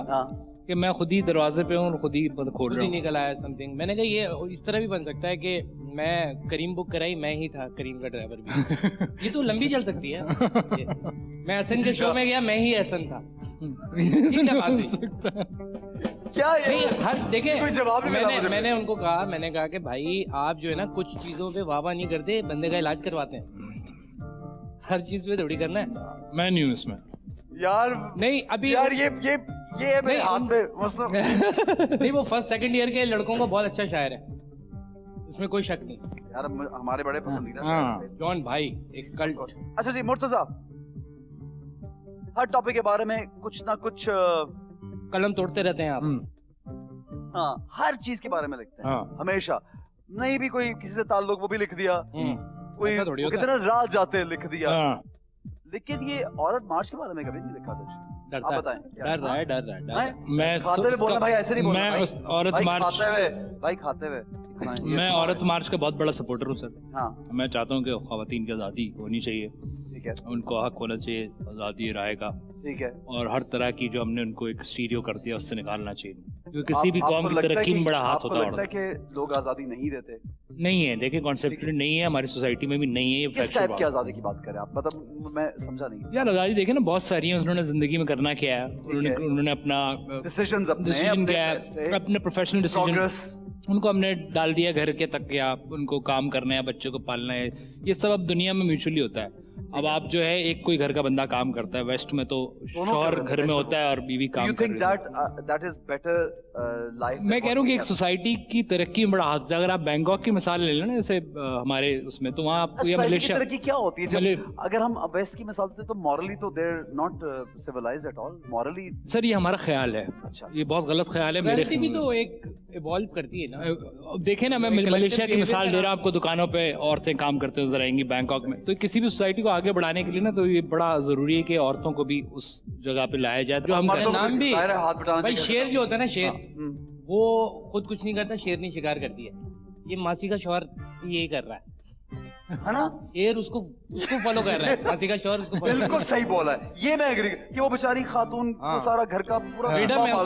कि मैं खुद ही दरवाजे पे हूँ और खुद ही खोल रहा हूँ, निकल आया समथिंग। मैंने कहा ये इस तरह भी बन सकता है कि मैं करीम बुक कराई, मैं ही था करीम का ड्राइवर भी। ये तो लंबी चल सकती है। मैं हसन के शो में गया, मैं ही हसन था। ये क्या बात हुई? क्या नहीं, हर देखे कोई जवाब नहीं मिला। मैंने उनको कहा, मैंने कहा कि भाई आप जो है ना कुछ चीजों पे वाह नहीं करते, बंदे का इलाज करवाते हैं। हर चीज पे थोड़ी करना है। मैं नहीं हूँ इसमें यार। नहीं अभी यार ये मेरे हाथ पे नहीं, वो फर्स्ट सेकंड ईयर के लड़कों का बहुत अच्छा शायर है, उसमें कोई शक नहीं यार। हमारे बड़े पसंदीदा शायर जॉन भाई, एक कल्ट। अच्छा जी मुर्तजा, हर टॉपिक के बारे में कुछ ना कुछ कलम तोड़ते रहते हैं आप। हाँ, हर चीज के बारे में लिखते हैं हमेशा। नहीं भी कोई किसी से ताल्लुक वो भी लिख दिया, कोई कितना रात जाते लिख दिया। लेकिन ये औरत मार्च के बारे में कभी नहीं लिखा कुछ। आप बताएं। डर रहा है। मैं खाते हुए बोलना भाई, ऐसे नहीं बोलना। मैं उस औरत मार्च भाई खाते हुए मैं औरत मार्च का बहुत बड़ा सपोर्टर हूँ सर। हाँ, मैं चाहता हूँ कि ख़वातीन की आज़ादी होनी चाहिए, ठीक है, उनको हक होना चाहिए आज़ादी राय का, ठीक है। और हर तरह की जो हमने उनको एक स्टीरियो कर दिया उससे निकालना चाहिए, क्योंकि किसी भी कौम की तरक्की में बड़ा हाथ होता है। लगता है कि लोग आज़ादी नहीं देते? नहीं है, देखिए कॉन्सेप्चुअली नहीं है, हमारी सोसाइटी में भी नहीं है। ये किस टाइप की आज़ादी की बात करें आप? मतलब मैं समझा नहीं यार। आज़ादी देखे ना बहुत सारी है, उन्होंने जिंदगी में करना क्या है, उन्होंने अपना डिसीजन क्या है, अपने प्रोफेशनल डिसीजन उनको हमने डाल दिया घर के तक, या उनको काम करना है, बच्चों को पालना है, ये सब अब दुनिया में म्यूचुअली होता है। अब आप जो है एक कोई घर का बंदा काम करता है, वेस्ट में तो शौहर घर में होता है और बीवी काम करती है। that is better life? मैं कह रहा हूँ कि एक सोसाइटी की तरक्की में बड़ा हाथ होता है। अगर आप बैंकॉक की मिसाल ले लेना जैसे हमारे उसमें, तो वहाँ आपको या मलेशिया तरक्की क्या होती है? जब अगर हम वेस्ट की मिसाल देते तो मॉरली तो they are not civilised at all morally. Sir ये हमारा ख्याल है। अच्छा, ये बहुत गलत ख्याल है मेरे। भी तो एक इवॉल्व करती है ना। देखे ना, मैं मलेशिया की मिसाल दे रहा हूँ आपको, दुकानों पे औरतें काम करते नजर आएंगी बैंकॉक में। तो किसी भी सोसाइटी को आगे बढ़ाने के लिए ना, तो ये बड़ा जरूरी है कि औरतों को भी उस जगह पे लाया जाए। जो हम नाम भी हाथ भाई, शेर जो होता है ना, शेर वो खुद कुछ नहीं करता, शेरनी शिकार करती है। ये मासी का शौहर यही कर रहा है ना, शेर उसको फॉलो कर रहा है। मासी का शौहर उसको बिल्कुल सही बोला है। ये मैं एग्री कि वो बेचारी खातून को सारा घर का पूरा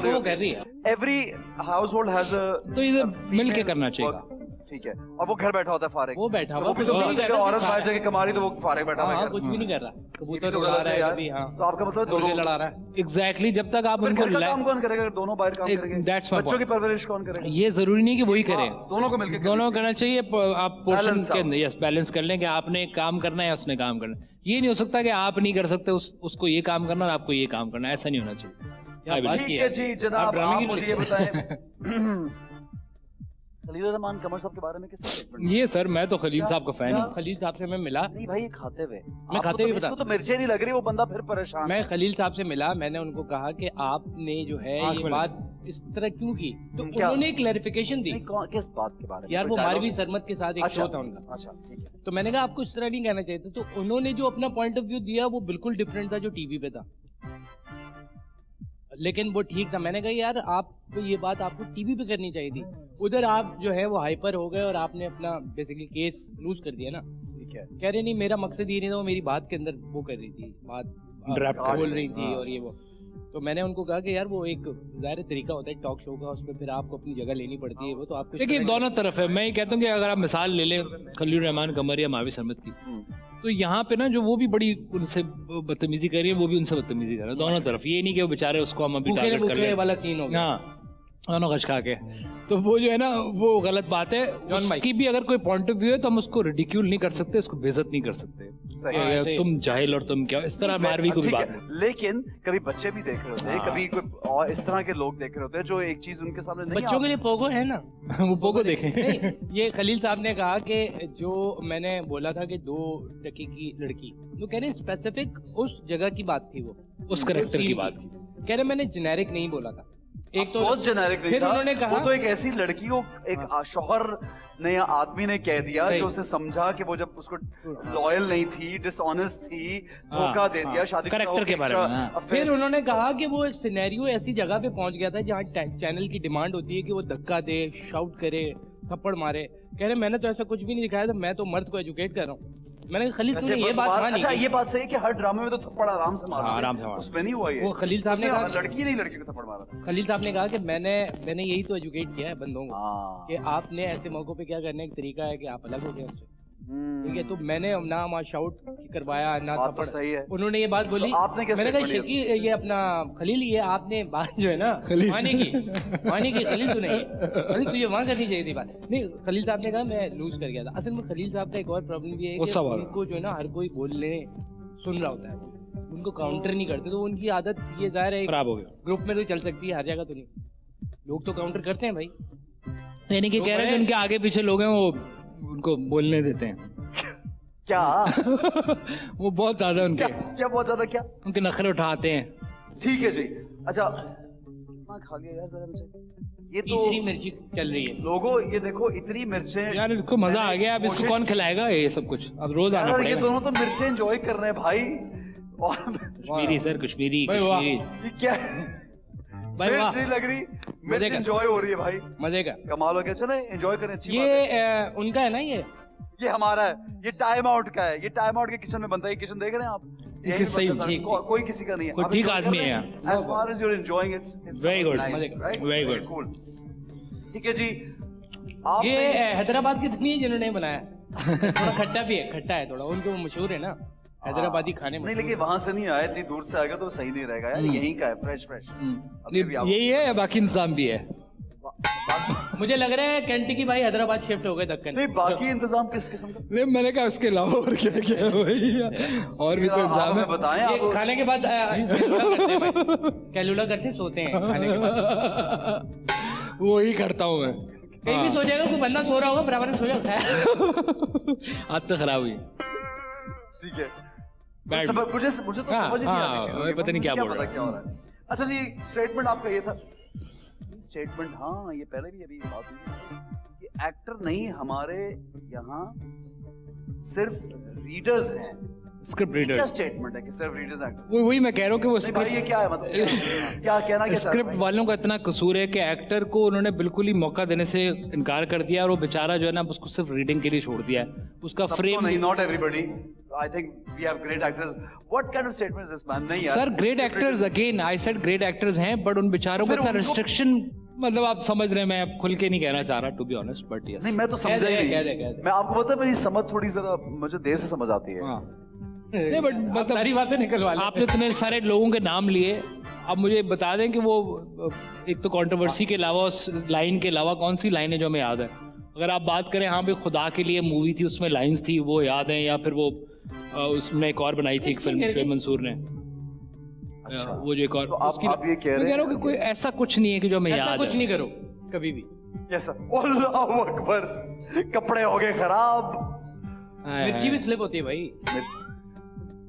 वो कर रही है। Every house hold has a, तो ये मिल के करना चाहिए, ठीक है। और वो घर बैठा होता है फारिग, वो बैठा हुआ, तो औरत बाहर जाके कमा रही तो वो फारिग बैठा हुआ है, कुछ भी नहीं कर रहा, कबूतर उड़ा रहा है कभी। हाँ, तो आपका मतलब दोनों लड़ा रहा है। एग्जैक्टली। जब तक आप उनको काम कौन करेगा? दोनों बाहर काम करेंगे, बच्चों की परवरिश कौन करेगा? ये जरूरी नहीं कि वही करें, दोनों को मिलकर दोनों करना चाहिए। आप पोर्शन के अंदर यस बैलेंस कर लें कि आपने काम करना है, उसने काम करना है। ये नहीं हो सकता कि आप नहीं कर सकते, उसको ये काम करना और आपको ये काम करना, ऐसा नहीं होना चाहिए। ठीक है जी जनाब, आप मुझे ये बताएं खलील रहमान कमर साहब के बारे में किससे स्टेटमेंट? ये सर मैं तो खलील साहब का फैन हूँ। खलील साहब से मैं मिला नहीं भाई, खाते हुए मैं खाते हुए इसको तो मिर्चें नहीं लग रही, वो बंदा फिर परेशान। मैं खलील साहब से मिला, मैंने उनको कहा कि आपने जो है ये बात इस तरह क्यों की, तो उन्होंने क्लैरिफिकेशन दी। किस बात के बारे में? यार वो मारवी सरमत के साथ एक शो था उनका। अच्छा ठीक है। तो मैंने कहा आपको इस तरह नहीं कहना चाहिए था, तो उन्होंने जो अपना पॉइंट ऑफ व्यू दिया वो बिल्कुल डिफरेंट था जो टीवी पे था, लेकिन वो ठीक था। मैंने कहा यार आप ये बात आपको टीवी पे करनी चाहिए थी, उधर आप जो है वो हाइपर हो गए और आपने अपना बेसिकली केस लूज कर दिया ना। ठीक है, कह रहे नहीं मेरा मकसद ये नहीं था, वो मेरी बात के अंदर वो कर रही थी, बात बोल रही थी और ये वो। तो मैंने उनको कहा कि यार वो एक ज़ाहिर तरीका होता है टॉक शो का, उसमें फिर आपको अपनी जगह लेनी पड़ती है, वो तो आपको देखिए दोनों तरफ है। मैं ये कहता हूँ कि अगर आप मिसाल ले लें खलील रहमान कमर या मावी सरमत की, तो यहाँ पे ना जो वो भी बड़ी उनसे बदतमीजी कर रही है, वो भी उनसे बदतमीजी कर रहे हैं, दोनों तरफ। ये नहीं कि वो बेचारे उसको हम अभी टारगेट कर ले वाला सीन हो गया। हाँ, दोनों गश खा के, तो वो जो है ना वो गलत बात है। उसकी भी अगर कोई पॉइंट ऑफ व्यू है तो हम उसको रिडिक्यूल नहीं कर सकते, उसको बेइज्जत नहीं कर सकते। सही। तुम जाहिल और तुम क्या, इस तरह मारवी को भी ठीक बात है, नहीं। लेकिन कभी बच्चे भी देख रहे होते हैं, कभी कोई और इस तरह के लोग देख रहे होते हैं जो एक चीज उनके सामने नहीं बच्चों के लिए पोगो है ना। वो पोगो देखें। नहीं, ये खलील साहब ने कहा कि जो मैंने बोला था कि 2 टके की लड़की, वो कह रहे स्पेसिफिक उस जगह की बात थी, वो उस करेक्टर की बात की। कह रहे मैंने जेनेरिक नहीं बोला था। एक तो जेनेरिक नहीं फिर था, उन्होंने कहा वो तो एक ऐसी लड़की को एक शौहर ने या आदमी ने कह दिया सही। जो उसे समझा कि वो जब उसको लॉयल नहीं थी, डिसऑनेस्ट थी, धोखा दे दिया शादी करेक्टर के बारे में। फिर उन्होंने कहा कि वो सिनेरियो ऐसी जगह पे पहुंच गया था जहाँ चैनल की डिमांड होती है कि वो धक्का दे, शाउट करे, थप्पड़ मारे। कह रहे मैंने तो ऐसा कुछ भी नहीं दिखाया था, मैं तो मर्द को एजुकेट कर रहा हूँ। मैंने कहा खलील तूने ये बात मानी? अच्छा ये बात सही है कि हर ड्रामे में तो थप्पड़ आराम से मारा, आराम से मारा। उसमें नहीं हुआ ये। वो खलील साहब ने उसमें कहा, लड़की नहीं लड़की को थप्पड़ मारा था। खलील साहब ने कहा कि मैंने यही तो एजुकेट किया है बंदों को हाँ। कि आपने ऐसे मौकों पे क्या करने का तरीका है कि आप अलग हो गए उससे। हम्म, ठीक है, तो मैंने ना वहाँ शाउट करवाया ना बात तो थप्पड़। सही है। उन्होंने ये बात बोली, तो आपने क्या मैंने कहा statement शकी ये अपना खलील, ये आपने बात जो है ना मानी की खलील तूने खलील तुझे वहाँ करनी चाहिए थी बात। नहीं, खलील साहब ने कहा मैं लूज कर गया था। असल में खलील साहब का एक और प्रॉब्लम भी है कि उनको जो है ना हर कोई बोलने सुन रहा होता है, उनको काउंटर नहीं करते, तो उनकी आदत ये जाहिर है खराब हो गया। ग्रुप में तो चल सकती है, हर जगह तो नहीं। लोग तो काउंटर करते हैं भाई। यानी कि कह रहे हैं कि उनके आगे पीछे लोग हैं वो उनको बोलने देते हैं। क्या वो बहुत ज्यादा उनके क्या बहुत ज्यादा क्या? उनके नखरे उठाते हैं। ठीक है जी। अच्छा हाँ, खा लिया यार जरा मुझे। ये तो तीसरी मिर्ची चल रही है। लोगो ये देखो इतनी मिर्चें यार इसको मजा आ गया, अब इसको कौन खिलाएगा ये सब कुछ, अब रोज आना यार, ये पड़ेगा। दोनों तो मिर्चें एंजॉय कर रहे हैं भाई। और कश्मीरी सर, कश्मीरी भाई वाह। कश्मीरी। ये क्या भाई वाह। मिर्च नहीं लग रही, मिर्च मजे का। एंजॉय हो रही है भाई, मजे का। कमाल हो गया। चलो एंजॉय करें, अच्छी बात ये है। उनका है ना, ये हमारा है, ये टाइम आउट का है, ये टाइम आउट के किचन में बनता है। ये किचन देख रहे हैं आप, यही किस सही, बनता है, ठीक। कोई किसी का नहीं है। कोई ठीक आदमी है यहाँ। As far as you're enjoying it, it's Very good. nice, मजे का। right? Very good. Cool. ठीक है जी। आप ये हैदराबाद की तो नहीं है जिन्होंने बनाया। थोड़ा खट्टा भी है, खट्टा है थोड़ा, उनके वो मशहूर है ना हैदराबादी खाने में। नहीं, लेकिन वहां से नहीं आया, इतनी दूर से आ गया तो सही नहीं रहेगा यार। यहीं का है, फ्रेश फ्रेश। यही है या बाकी इंतजाम भी है? मुझे लग रहा है कैंटी भाई हैदराबाद शिफ्ट हो गए दक्कन। नहीं, बाकी इंतजाम किस किस्म का? नहीं, मैंने कहा इसके अलावा और क्या क्या है भाई, और भी तो आप इंतजाम हमें है। बताएं। ये आप खाने के बाद कैलुला करते सोते हैं खाने के बाद। वो ही करता हूँ मैं। कहीं भी सो जाएगा, कोई बंदा सो रहा होगा बराबर में सो जाता आज तो खराब हुई। ठीक है। Bad. मुझे तो हाँ, समझ ही नहीं हाँ, आ रही मैं पता नहीं क्या बोल पता रहा क्या हो रहा है। अच्छा जी, स्टेटमेंट आपका ये था। स्टेटमेंट, हाँ ये पहले भी अभी बात हुई कि एक्टर नहीं, हमारे यहाँ सिर्फ रीडर्स हैं। स्क्रिप्ट क्या रीडर, स्टेटमेंट है कि सिर्फ रीडर्स एक्टर? वही मैं कह रहा हूँ कि वो नहीं भाई, ये क्या है मतलब? क्या कहना क्या स्क्रिप्ट वालों का इतना कसूर है कि एक्टर को उन्होंने बिल्कुल ही मौका देने से इनकार कर दिया और वो बेचारा जो है ना उसको सिर्फ रीडिंग के लिए छोड़ दिया है। उसका फ्रेम नहीं, not everybody. I think we have great actors. What kind of statement is this man? नहीं यार sir, great actors, again I said great actors हैं, बट उन बेचारों को फिर इतना उनको- रिस्ट्रिक्शन, मतलब आप समझ रहे हैं, मैं अब खुल के नहीं कहना चाह रहा to be honest, but yes. नहीं, मैं तो समझा ही कह दे। नहीं। मैं आपको पता है, मेरी समझ थोड़ी जरा मुझे देर से समझ आती है। नहीं, बट मतलब सारी बातें निकलवा ले। आपने इतने सारे लोगों के नाम लिए, अब मुझे बता दें कि वो एक तो कंट्रोवर्सी के अलावा, उस लाइन के अलावा कौन सी लाइन है जो हमें याद है? अगर आप बात करें, हाँ भाई खुदा के लिए मूवी थी, उसमें लाइंस थी, वो याद है? या फिर वो उसमें एक और बनाई थी एक फिल्म शोएब मंसूर ने, अच्छा। वो जो एक और, तो आप ये कह मैं रहे कह रहा हूँ कि कोई ऐसा कुछ नहीं है कि जो हमें ऐसा याद कुछ है। नहीं करो कभी भी। Yes sir. अल्लाहू अकबर, कपड़े हो गए खराब। मिर्ची भी स्लिप होती है भाई।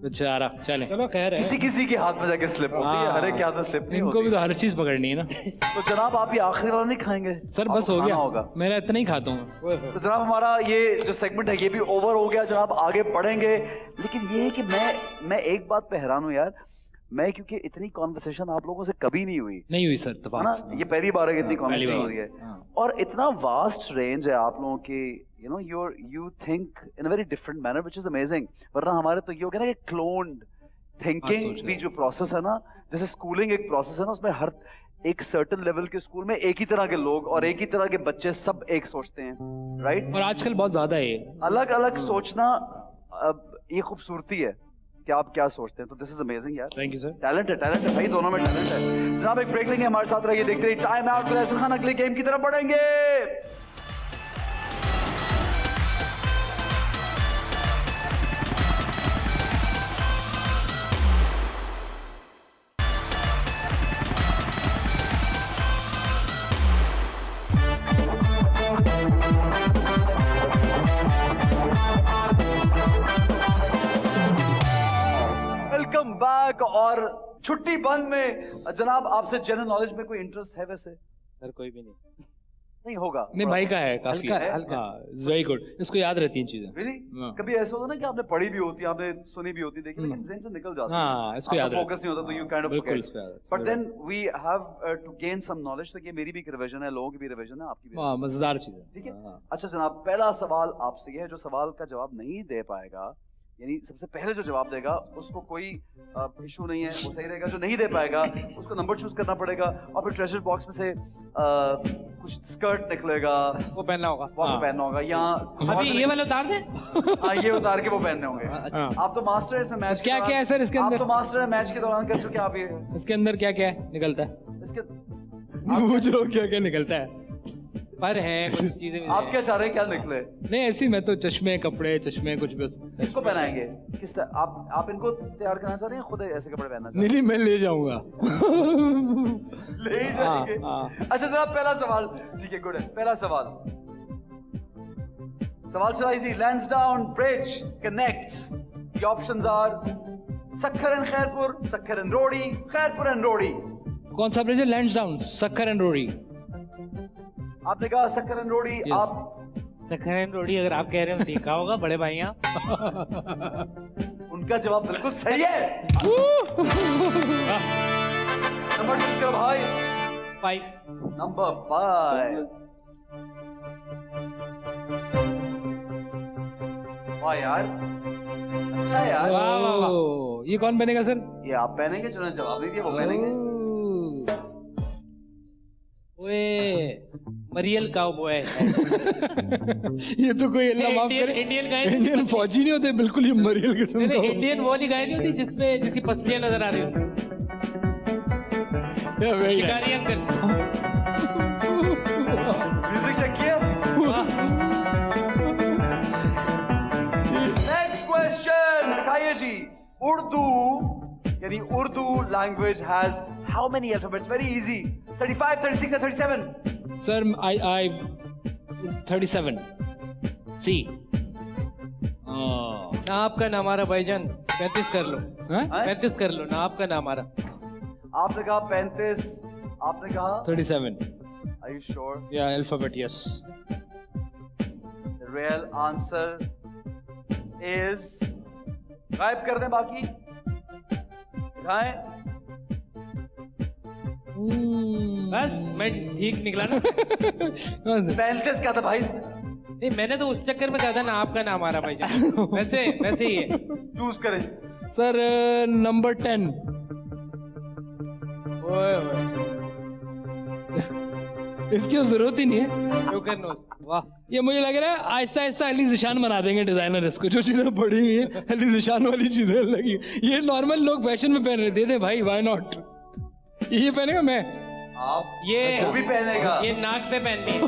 बेचारा, चले चलो खैर है। किसी किसी के हाथ में जाके स्लिप होती है, हर एक के हाथ में स्लिप नहीं इनको भी होती। तो हर चीज पकड़नी है ना। तो जनाब, आप ये आखिरी वाला नहीं खाएंगे? सर बस आपको हो खाना गया, होगा। मेरा इतना ही खाता हूँ। तो जनाब, हमारा ये जो सेगमेंट है ये भी ओवर हो गया जनाब, आगे बढ़ेंगे। लेकिन ये है कि मैं एक बात पे हैरान हूँ यार, मैं क्योंकि इतनी कॉन्वर्सेशन आप लोगों से कभी नहीं हुई नहीं हुई सर, है ना, तफाक ये पहली बार है कि इतनी पहली कॉन्वर्सेशन बार। हो रही है। हाँ। और इतना वास्ट रेंज है आप लोगों की, you know, you think in a very different manner, which is amazing। वरना हमारे तो ये हो गया ना कि क्लोन्ड थिंकिंग भी जो प्रोसेस है ना, जैसे स्कूलिंग एक प्रोसेस है ना, उसमें हर एक सर्टेन लेवल के स्कूल में एक ही तरह के लोग और एक ही तरह के बच्चे सब एक सोचते हैं, राइट? और आजकल बहुत ज्यादा है ये। अलग अलग सोचना, अब ये खूबसूरती है कि आप क्या सोचते हैं। तो दिस इज अमेजिंग यार। Thank you sir. टैलेंट है भाई, दोनों में टैलेंट है। जनाब एक ब्रेक लेंगे, हमारे साथ रहिए, देखते रहिए टाइम आउट विद एहसान खान। अगले गेम की तरफ बढ़ेंगे। बैक और छुट्टी बंद में जनाब आपसे जनरल नॉलेज में कोई इंटरेस्ट है वैसे? सर कोई भी नहीं होगा। नहीं भाई का है काफी हल्का है। हल्का। वेरी गुड, इसको याद रहती हैं चीजें। Really? हाँ। कभी ऐसा होता ना कि आपने पढ़ी भी होती है, आपने सुनी भी होती है, लेकिन ज़हन से निकल जाती है। हाँ, इसको याद फोकस नहीं होता तो यू काइंड ऑफ बिल्कुल फॉरगेट। इसको याद है। But then we have to gain some knowledge, तो ये मेरी भी एक रिवीजन है, लोगों की भी रिवीजन है, आपकी भी। हाँ, मजेदार चीज है। ठीक है। हाँ। अच्छा जनाब, पहला सवाल आपसे ये है, जो सवाल का जवाब नहीं दे पाएगा, यानी सबसे पहले जो जवाब देगा उसको कोई इशू नहीं है, वो सही रहेगा। जो नहीं दे पाएगा उसको नंबर चूज करना पड़ेगा और फिर ट्रेजर बॉक्स में से कुछ स्कर्ट निकलेगा, वो पहनना होगा। वो हाँ। पहनना होगा, या अभी ये वाला उतार दे। हाँ, ये उतार के वो पहनने होंगे। हाँ। आप तो मास्टर है इसमें मैच क्या क्या है सर इसके आप अंदर? तो मास्टर है मैच के दौरान कर चुके हैं आप ये। इसके अंदर क्या क्या है निकलता है? इसके पूछ लो क्या क्या निकलता है। पर है कुछ चीजें भी आप हैं। क्या चाह रहे हैं, क्या निकले? नहीं ऐसी, मैं तो चश्मे कपड़े चश्मे कुछ बस। किसको पहनाएंगे? किस आप इनको तैयार करना चाह रहे हैं, खुद ऐसे कपड़े पहनना चाह नहीं नहीं मैं ले जाऊंगा। रहे हैं? ले ही जाएंगे। हाँ। अच्छा जरा पहला सवाल, ठीक है, गुड है। पहला सवाल चलाइए जी। Lansdowne bridge connects, the options are Sukkur and Khairpur, Sukkur and Rohri, Khairpur and रोड़ी। कौन सा ब्रिज है? लैंसडाउन, सक्खर एंड रोड़ी। आपने कहा सक्खर एंड रोड़ी। Yes. आप सखरन रोटी अगर आप कह रहे हो देखा होगा बड़े भाइयाँ। उनका जवाब बिल्कुल सही है। नंबर चूज करो भाई। 5। नंबर 5। वाह यार, अच्छा है यार। वाह, वाह, वाह। ओह, ये कौन बनेगा सर? ये आप पहनेंगे, जिन्होंने जवाब नहीं दिया वो पहनेंगे। ओए मरियल काउबॉय। ये तो कोई अल्लाह माफ करे इंडियन गाय। इंडियन फौजी नहीं होते बिल्कुल, ये मरियल किस्म नहीं का नहीं, इंडियन वो वाली गाय नहीं होती जिसमें जिसकी पसलियां नजर आ रही होती। शिकारी अंकल। म्यूजिक चेक किया। नेक्स्ट क्वेश्चन दिखाइए जी। उर्दू यानी Urdu language has how many alphabets? Very easy. 35, 36 या 37? सर आई 37 सी। ना आपका ना हमारा भाईजान। 35 कर लो। हैं? 35 कर लो ना आपका ना हमारा। आपने कहा 35, आपने कहा 37 Are you sure? या alphabet yes. The real answer is गायब कर दें बाकी दिखाएं। बस मैं ठीक निकला ना। 35 क्या था भाई? नहीं मैंने तो उस चक्कर में कहा था ना आपका ना हमारा भाईजान। वैसे वैसे ही है। चूज करें। Sir number 10। ओए ओए इसकी तो जरूरत ही नहीं है। Joker nose. वाह। ये मुझे लग रहा है आहिस्ता आहिस्ता अली जिशान बना देंगे डिजाइनर इसको। जो चीजें पड़ी हुई है अली जिशान वाली चीजें लगी। ये नॉर्मल लोग फैशन में पहन रहे, दे दे भाई, व्हाई नॉट। ये पहनेगा मैं। आप ये वो भी पहनेगा। ये नाक पे पहननी है।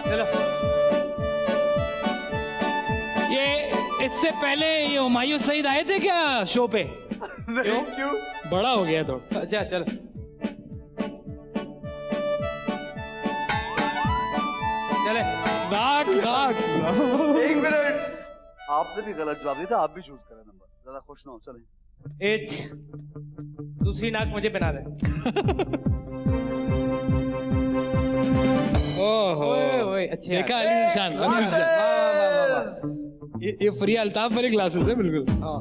चलो। ये इससे पहले ये हुमायूं सईद आए थे क्या शो पे? नहीं, क्यों? बड़ा हो गया तो। अच्छा चलो। चले। नाक नाक। एक मिनट, आपने भी गलत जवाब दिया था। आप भी चूज करें नंबर, ज्यादा खुश ना हो। चलें। 8। दूसरी नाक मुझे पहना दे। ओहो ओए ओए अच्छे देखा अली जिशान, अली जिशान। वाह वाह वाह वाह। ये फ्री अल्ताफ वाली क्लासेस है बिल्कुल। हाँ।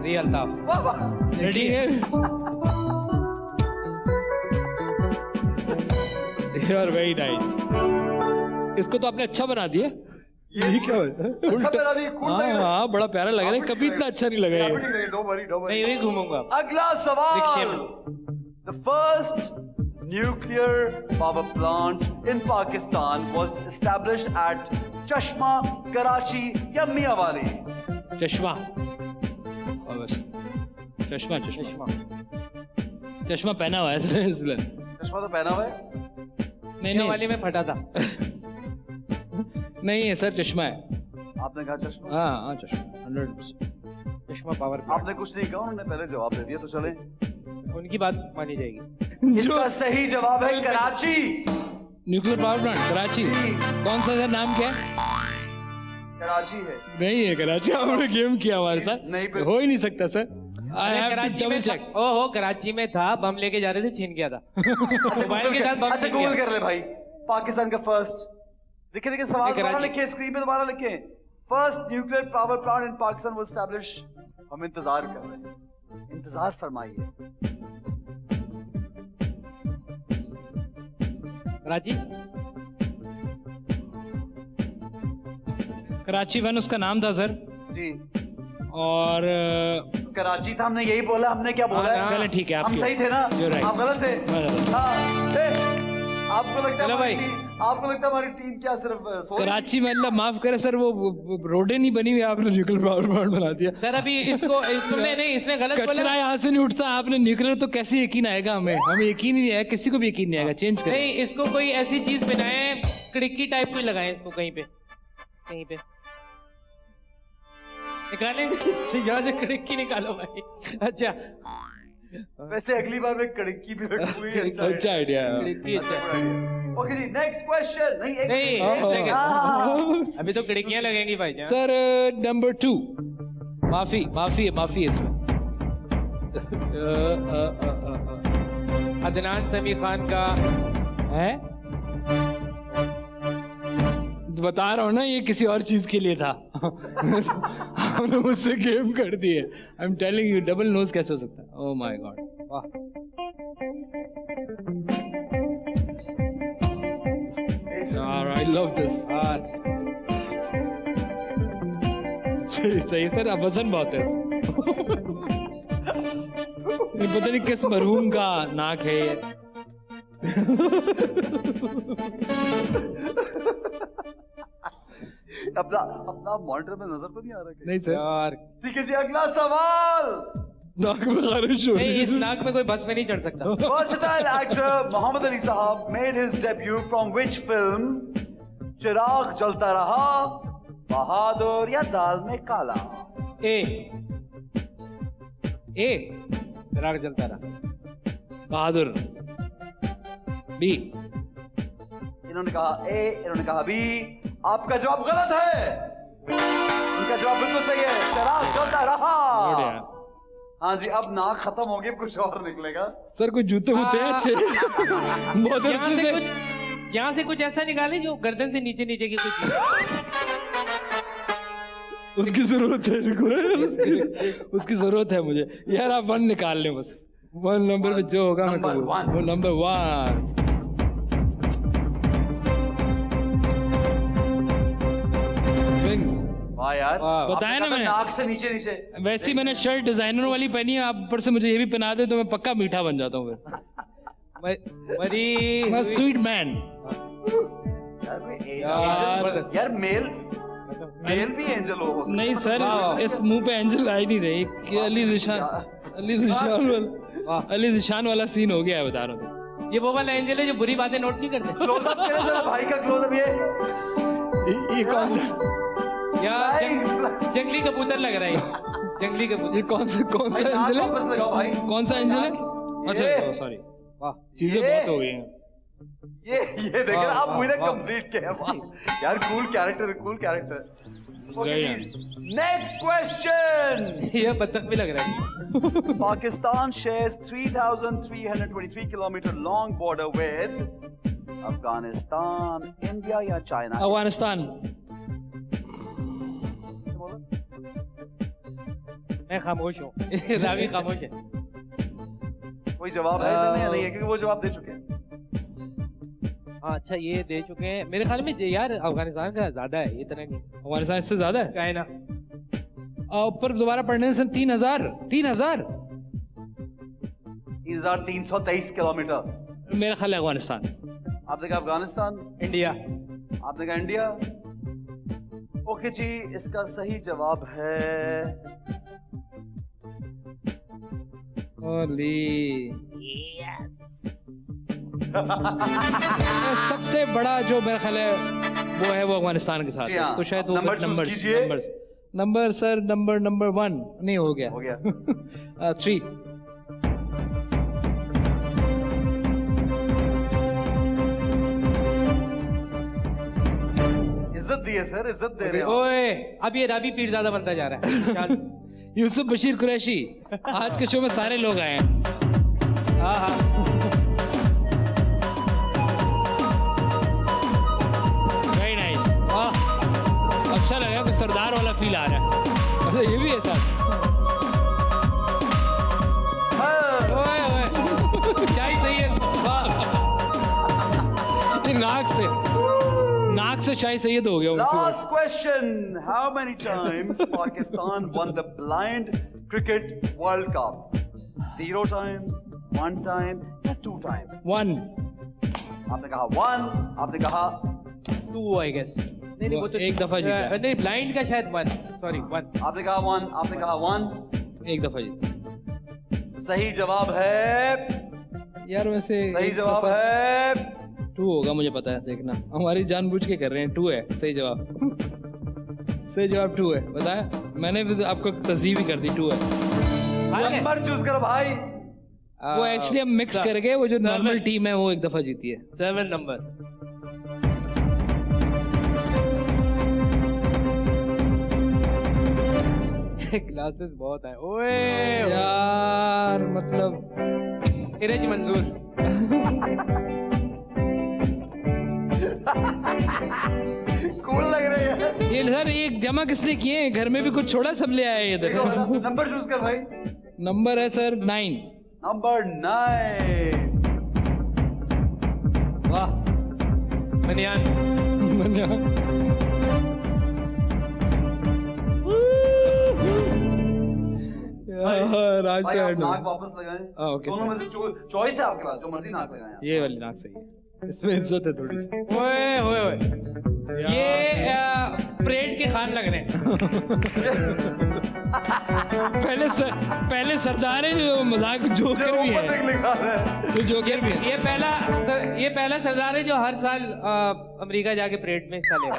Real tough. वाह वाह। रेडी है? You are very nice. इसको तो आपने अच्छा बना दिया। ये क्या है? अच्छा बना दिया, cool लग रहा है। हाँ बड़ा प्यारा लग रहा है, कभी इतना अच्छा नहीं लगा ये। Don't worry, don't worry. मैं यूं ही घूमूंगा। अगला रिक्शे सवाल। में। The first nuclear power plant in Pakistan was established at Chashma, Karachi या मियावाली? चश्मा। और बस चश्मा चश्मा चश्मा पहना हुआ है इसलिए। चश्मा तो पहना हुआ है। नहीं ये नहीं वाली में फटा था। नहीं है सर, चश्मा है। आपने कहा चश्मा। हाँ हाँ चश्मा 100%। चश्मा पावर। आपने कुछ नहीं कहा, उन्होंने पहले जवाब दे दिया, तो चले। उनकी बात मानी जाएगी। इसका सही जवाब है Karachi. Nuclear power plant Karachi. कौन सा सर नाम क्या है? कराची है। नहीं है कराची, आपने गेम किया हमारे साथ, नहीं हो ही नहीं सकता sir. I have to Karachi में डबल चेक। ओहो कराची में था, बम लेके जा रहे थे, छीन गया था मोबाइल के साथ बम अच्छा छीन गया। गूगल कर ले भाई, पाकिस्तान का फर्स्ट, लिखे लिखे सवाल नहीं, दोबारा कराची। लिखे, स्क्रीन पे दोबारा लिखे। First nuclear power plant in Pakistan was establish. हम इंतजार कर रहे हैं, इंतजार फरमाइए। कराची कराची वन उसका नाम था सर, जी और कराची था, हमने यही बोला, हमने क्या बोला है? चले ठीक है, हम आपकी सही थे ना? You're right. आप गलत थे। मैं गलत। हाँ, आपको लगता है चलो हमारी भाई। आपको लगता है हमारी टीम क्या सिर्फ सो रही थी? कराची में अल्लाह माफ करे सर, वो रोडें नहीं बनी हुई, आपने न्यूक्लियर पावर प्लांट बना दिया। सर अभी तुमने नहीं, इसने गलत कचरा बोला। यहाँ से नहीं उठता, आपने न्यूक्लियर, तो कैसे यकीन आएगा हमें? हमें यकीन ही नहीं आएगा, किसी को भी यकीन नहीं आएगा। चेंज करें। नहीं, इसको कोई ऐसी चीज बनाए, खिड़की टाइप कोई लगाए इसको कहीं पे, कहीं पे निकाले यहाँ से खिड़की निकालो भाई। अच्छा वैसे अगली बार में कड़की भी रखूंगी। अच्छा आइडिया है। खिड़की, अच्छा ओके जी, नेक्स्ट क्वेश्चन। नहीं एक नहीं, एक एक सेकंड। हाँ, अभी तो खिड़कियां लगेंगी भाई जान। सर नंबर 2, माफी है इसमें। अदनान समी खान का है, बता रहा हूँ ना, ये किसी और चीज के लिए था। हमने मुझसे गेम कर दी है। I am telling you, double nose कैसे हो सकता है? ओह माय गॉड, वाह। I love this. सही सर, अब वजन बहुत है। ये पता नहीं किस मरहूम का नाक है ये। अपना मॉनिटर में नजर तो नहीं आ रहा क्या? नहीं सर, यार ठीक है जी, अगला सवाल। नाक में खारिश हो नहीं, रही इस नाक में कोई बस में नहीं चढ़ सकता। Versatile actor Muhammad Ali Sahab made his debut from which film? चिराग जलता रहा, बहादुर या दाल में काला? ए चिराग जलता रहा। बहादुर। बी। इन्होंने कहा ए, इन्होंने कहा बी। आपका जवाब गलत है, उनका जवाब बिल्कुल सही है, चिराग जलता रहा। हाँ जी, अब नाक खत्म हो गई, अब कुछ और निकलेगा। सर कोई जूते होते हैं अच्छे? बहुत अच्छे से। यहाँ से कुछ ऐसा निकाले जो गर्दन से नीचे नीचे की कुछ। उसकी जरूरत है इनको, उसकी जरूरत है मुझे यार। आप 1 निकाल लें बस, 1 नंबर पे जो होगा मैं Number करूँगा। one. वो नंबर 1। वाह यार, बताया ना मैंने, नाक से नीचे नीचे। वैसे ही मैंने शर्ट डिजाइनर वाली पहनी है, आप ऊपर से मुझे ये भी पहना दे तो मैं पक्का मीठा बन जाता हूँ फिर। मरी स्वीट मैन। यार मेल भी एंजल हो सकता है। नहीं सर, इस मुंह पे एंजल आ ही नहीं रही। कि अली जिशान वाला सीन हो गया है, बता रहा हूँ। ये वो वाला एंजल है जो बुरी बातें नोट नहीं करते। क्लोजअप करें जरा भाई का, क्लोजअप। ये कौन सा, यार जंगली कबूतर लग रहा है, जंगली कबूतर। ये कौन सा एंजल है? वापस लगाओ भाई। कौन सा एंजल है? ये। अच्छा सॉरी, वाह चीजें बहुत हो गई हैं। ये देख रहा, अब मुझे कंप्लीट किया। वाह यार, कूल कैरेक्टर। Next question. ये बत्तख भी लग रहा है। Pakistan shares 3,323 kilometer long border with Afghanistan, India या चाइना? अफगानिस्तान। मैं खामोश हूँ। रावी खामोश है। कोई जवाब है इसमें या नहीं है? क्योंकि वो जवाब दे चुके हैं। हाँ अच्छा, ये दे चुके हैं मेरे ख्याल में। यार अफगानिस्तान का ज्यादा है, ये तरह नहीं। अफगानिस्तान इससे ज्यादा है। चाइना। ऊपर दोबारा पढ़ने से 3,000 3,323 किलोमीटर। मेरा ख्याल है अफगानिस्तान। आपने कहा अफगानिस्तान, इंडिया। आपने कहा इंडिया। ओके जी, इसका सही जवाब है सबसे बड़ा जो मेरा ख्याल है वो है, वो अफगानिस्तान के साथ जी हाँ। है। तो शायद वो नंबर चूज कीजिए। नंबर सर, नंबर 1 नहीं हो गया। 3। इज्जत दी है सर, इज्जत दे रहे हैं। ओए अब ये राबी पीरजादा बनता जा रहा है। चल यूसुफ बशीर कुरैशी, आज के शो में सारे लोग आए हैं। हाँ हाँ वेरी नाइस, वाह अच्छा लगा, कुछ सरदार वाला फील आ रहा है। अच्छा ये भी है सर। ओए ओए चाय सही है। वाह ये नाक से शाही सैयद हो गया उनसे। Last question. How many times Pakistan won the Blind Cricket World Cup? 0 times, 1 time, या 2 times? 1 आपने कहा 1, आपने कहा 2 आई गेस। नहीं वो तो एक दफा जीता। नहीं ब्लाइंड का शायद 1, सॉरी 1। आपने कहा 1, आपने कहा 1। एक दफा जीता। सही जवाब है, यार वैसे सही एक जवाब दफा- है 2 होगा, मुझे पता है, देखना हमारी जानबूझ के कर रहे हैं। 2 है सही जवाब। सही जवाब 2 है, बताया मैंने भी आपको तस्दीक भी कर दी। 2 है नंबर चूज करो भाई। वो एक्चुअली हम मिक्स करके वो जो नॉर्मल टीम है वो एक दफा जीती है। 7 नंबर। ग्लासेस बहुत है। ओए यार मतलब इरेज मंजूर। कूल लग रही है। ये सर एक जमा किसने किए हैं? घर में भी कुछ छोड़ा, सब ले आए इधर। नंबर चूज कर भाई। नंबर है सर 9। नंबर 9। वाह बनियान। राज भाई तो आप ऐड हो नाक गया। वापस लगाएं। ओके दोनों सर। में से चॉइस है आपके पास, जो मर्जी नाक लगाएं आप। ये वाली नाक सही है, इसमें इज्जत है थोड़ी सी। ओए ओए ओए ये परेड के खान लग रहे हैं। पहले सरदार है जो मजाक जोकर भी है, लिखा है। जो जोकर भी है। ये पहला सरदार है जो हर साल अमेरिका जाके परेड में हिस्सा लेगा।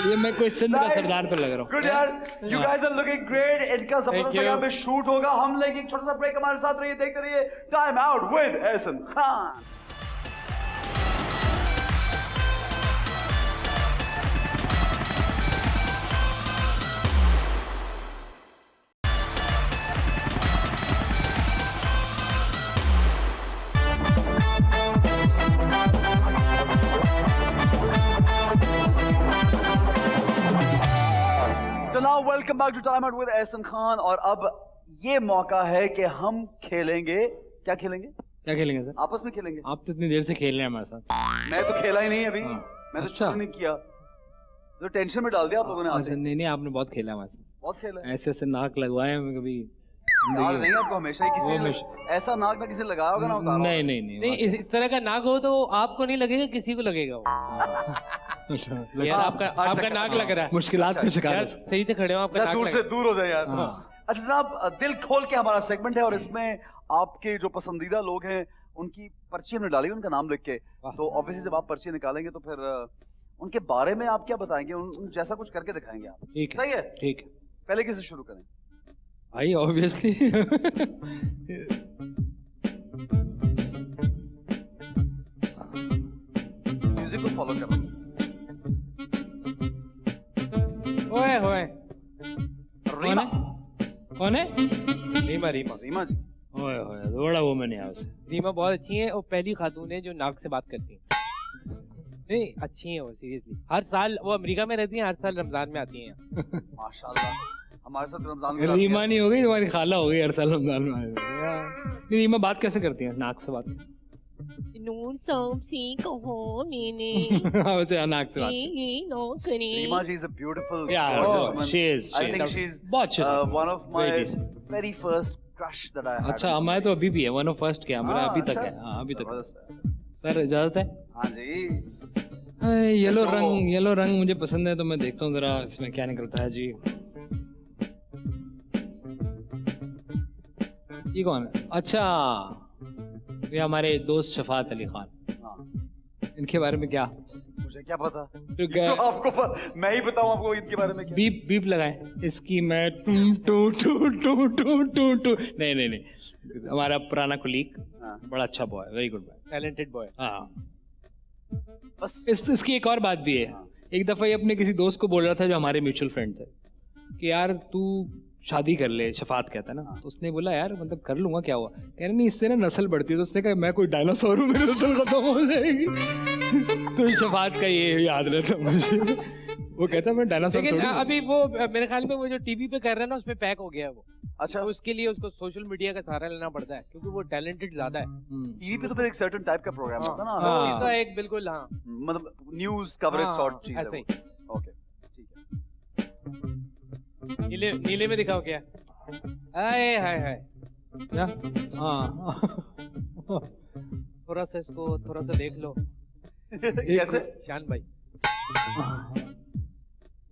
ये मैं कोई सिंध का सरदार तो लग रहा हूँ। गुड यार, you guys are looking great. इनका जबरदस्त you. यहाँ पे शूट होगा। हम लेंगे एक छोटा सा ब्रेक, हमारे साथ रहिए, देखते रहिए time out with Ehsan Khan. तो now welcome back to time out with Ehsan Khan. और अब ये मौका है कि हम खेलेंगे। क्या खेलेंगे? क्या खेलेंगे सर? आपस में खेलेंगे। आप तो इतनी देर से खेल रहे हैं हमारे साथ। मैं तो खेला ही नहीं अभी। हाँ। मैं तो अच्छा। शुरू नहीं किया, तो टेंशन में डाल दिया आप लोगों ने। अच्छा नहीं नहीं, आपने बहुत खेला हमारे साथ। बहुत खेला है ऐसे ऐसे नाक लगवाए हैं कभी यार। नहीं आपको हमेशा ही किसी ने ऐसा नाक ना किसी ने लगाया होगा ना उतारा नहीं होगा। नहीं नहीं नहीं इस तरह का नाक हो तो आपको नहीं लगेगा, किसी को लगेगा वो। यार आपका नाक लग रहा है। मुश्किलात का शिकार यार है। सही से खड़े हो, आपका जरा नाक दूर लग से रहा है। दूर हो जाए यार। हाँ। अच्छा जनाब, दिल खोल के हमारा सेगमेंट है और इसमें आपके जो पसंदीदा लोग हैं उनकी पर्ची हमने डाली, उनका नाम लिख के। तो ऑब्वियसली जब आप पर्ची निकालेंगे तो फिर उनके बारे में आप क्या बताएंगे, उन जैसा कुछ करके दिखाएंगे आप। ठीक है सही है। ठीक है पहले किससे शुरू करें? भाई ऑब्वियसली म्यूजिक को फॉलो करो। ओए ओए रीमा। कौन है? रीमा रीमा रीमा जी। ओए ओए बड़ा वो मैंने यहाँ से। रीमा बहुत अच्छी है और पहली खातून है जो नाक से बात करती है। नहीं अच्छी है वो, सीरियसली। हर साल वो अमेरिका में रहती हैं, हर साल रमजान में आती हैं यहाँ। माशाल्लाह हमारे साथ रमजान गुजारती रीमा है। नहीं हो गई, तुम्हारी खाला हो गई हर साल रमजान में आए हुए। नहीं, रीमा बात कैसे करती है? नाक से बात। नून सब से कहो मैंने हाँ, वैसे नाक से बात। ये नो करे Reema ji is a beautiful, Yeah, gorgeous oh, woman. she is, I she think is. she's बहुत अच्छी है। one of my Very decent. very first crush that I had. अच्छा on हमारे तो अभी भी है, वन ऑफ फर्स्ट क्या मेरा हाँ, अभी तक अच्छा। है। हाँ अभी तक है। जबरदस्त है। सर इजाजत है? हाँ जी। येलो रंग मुझे पसंद है, तो मैं देखता हूँ जरा इसमें क्या निकलता है जी। ये कौन है? अच्छा ये हमारे दोस्त शफात अली खान। हाँ। इनके बारे में क्या? मुझे क्या पता? तो क्या आपको मैं ही बताऊं आपको इनके बारे में क्या? बीप बीप लगाए इसकी मैं टू टू टू टू टू टू टू। नहीं नहीं नहीं, हमारा पुराना कुलीग, हाँ। बड़ा अच्छा boy, very good boy, talented boy. हाँ। बस इसकी एक और बात भी है। एक दफा ये अपने किसी दोस्त को बोल रहा था जो हमारे म्यूचुअल फ्रेंड थे कि यार तू शादी कर ले, शफात कहता है ना। तो उसने बोला यार मतलब कर लूंगा, क्या हुआ? कह रहे नहीं इससे ना नस्ल बढ़ती है। तो उसने कहा मैं कोई डायनासोर हूँ, मेरी नस्ल खत्म हो जाएगी। तो शफात का ये याद रहता मुझे। वो कहता मैं डायनासोर लेकिन थोड़ी हूँ। अभी वो मेरे ख्याल में वो जो टीवी पे कर रहा है ना उसमें पैक हो गया है वो। अच्छा, तो उसके लिए उसको सोशल मीडिया का सहारा लेना पड़ता है क्योंकि वो टैलेंटेड ज्यादा है। टीवी पे तो फिर एक सर्टेन टाइप का प्रोग्राम होता है ना, हाँ। हर चीज़ उसका एक बिल्कुल हाँ मतलब न्यूज़ कवरेज हाँ, सॉर्ट चीज़ है ऐसे वो। ओके, ठीक है। नीले में दिखाओ क्या? हाय हाय हाय, क्या? हाँ। थोड़ा सा इसको थोड़ा सा देख लो कैसे? शान भाई।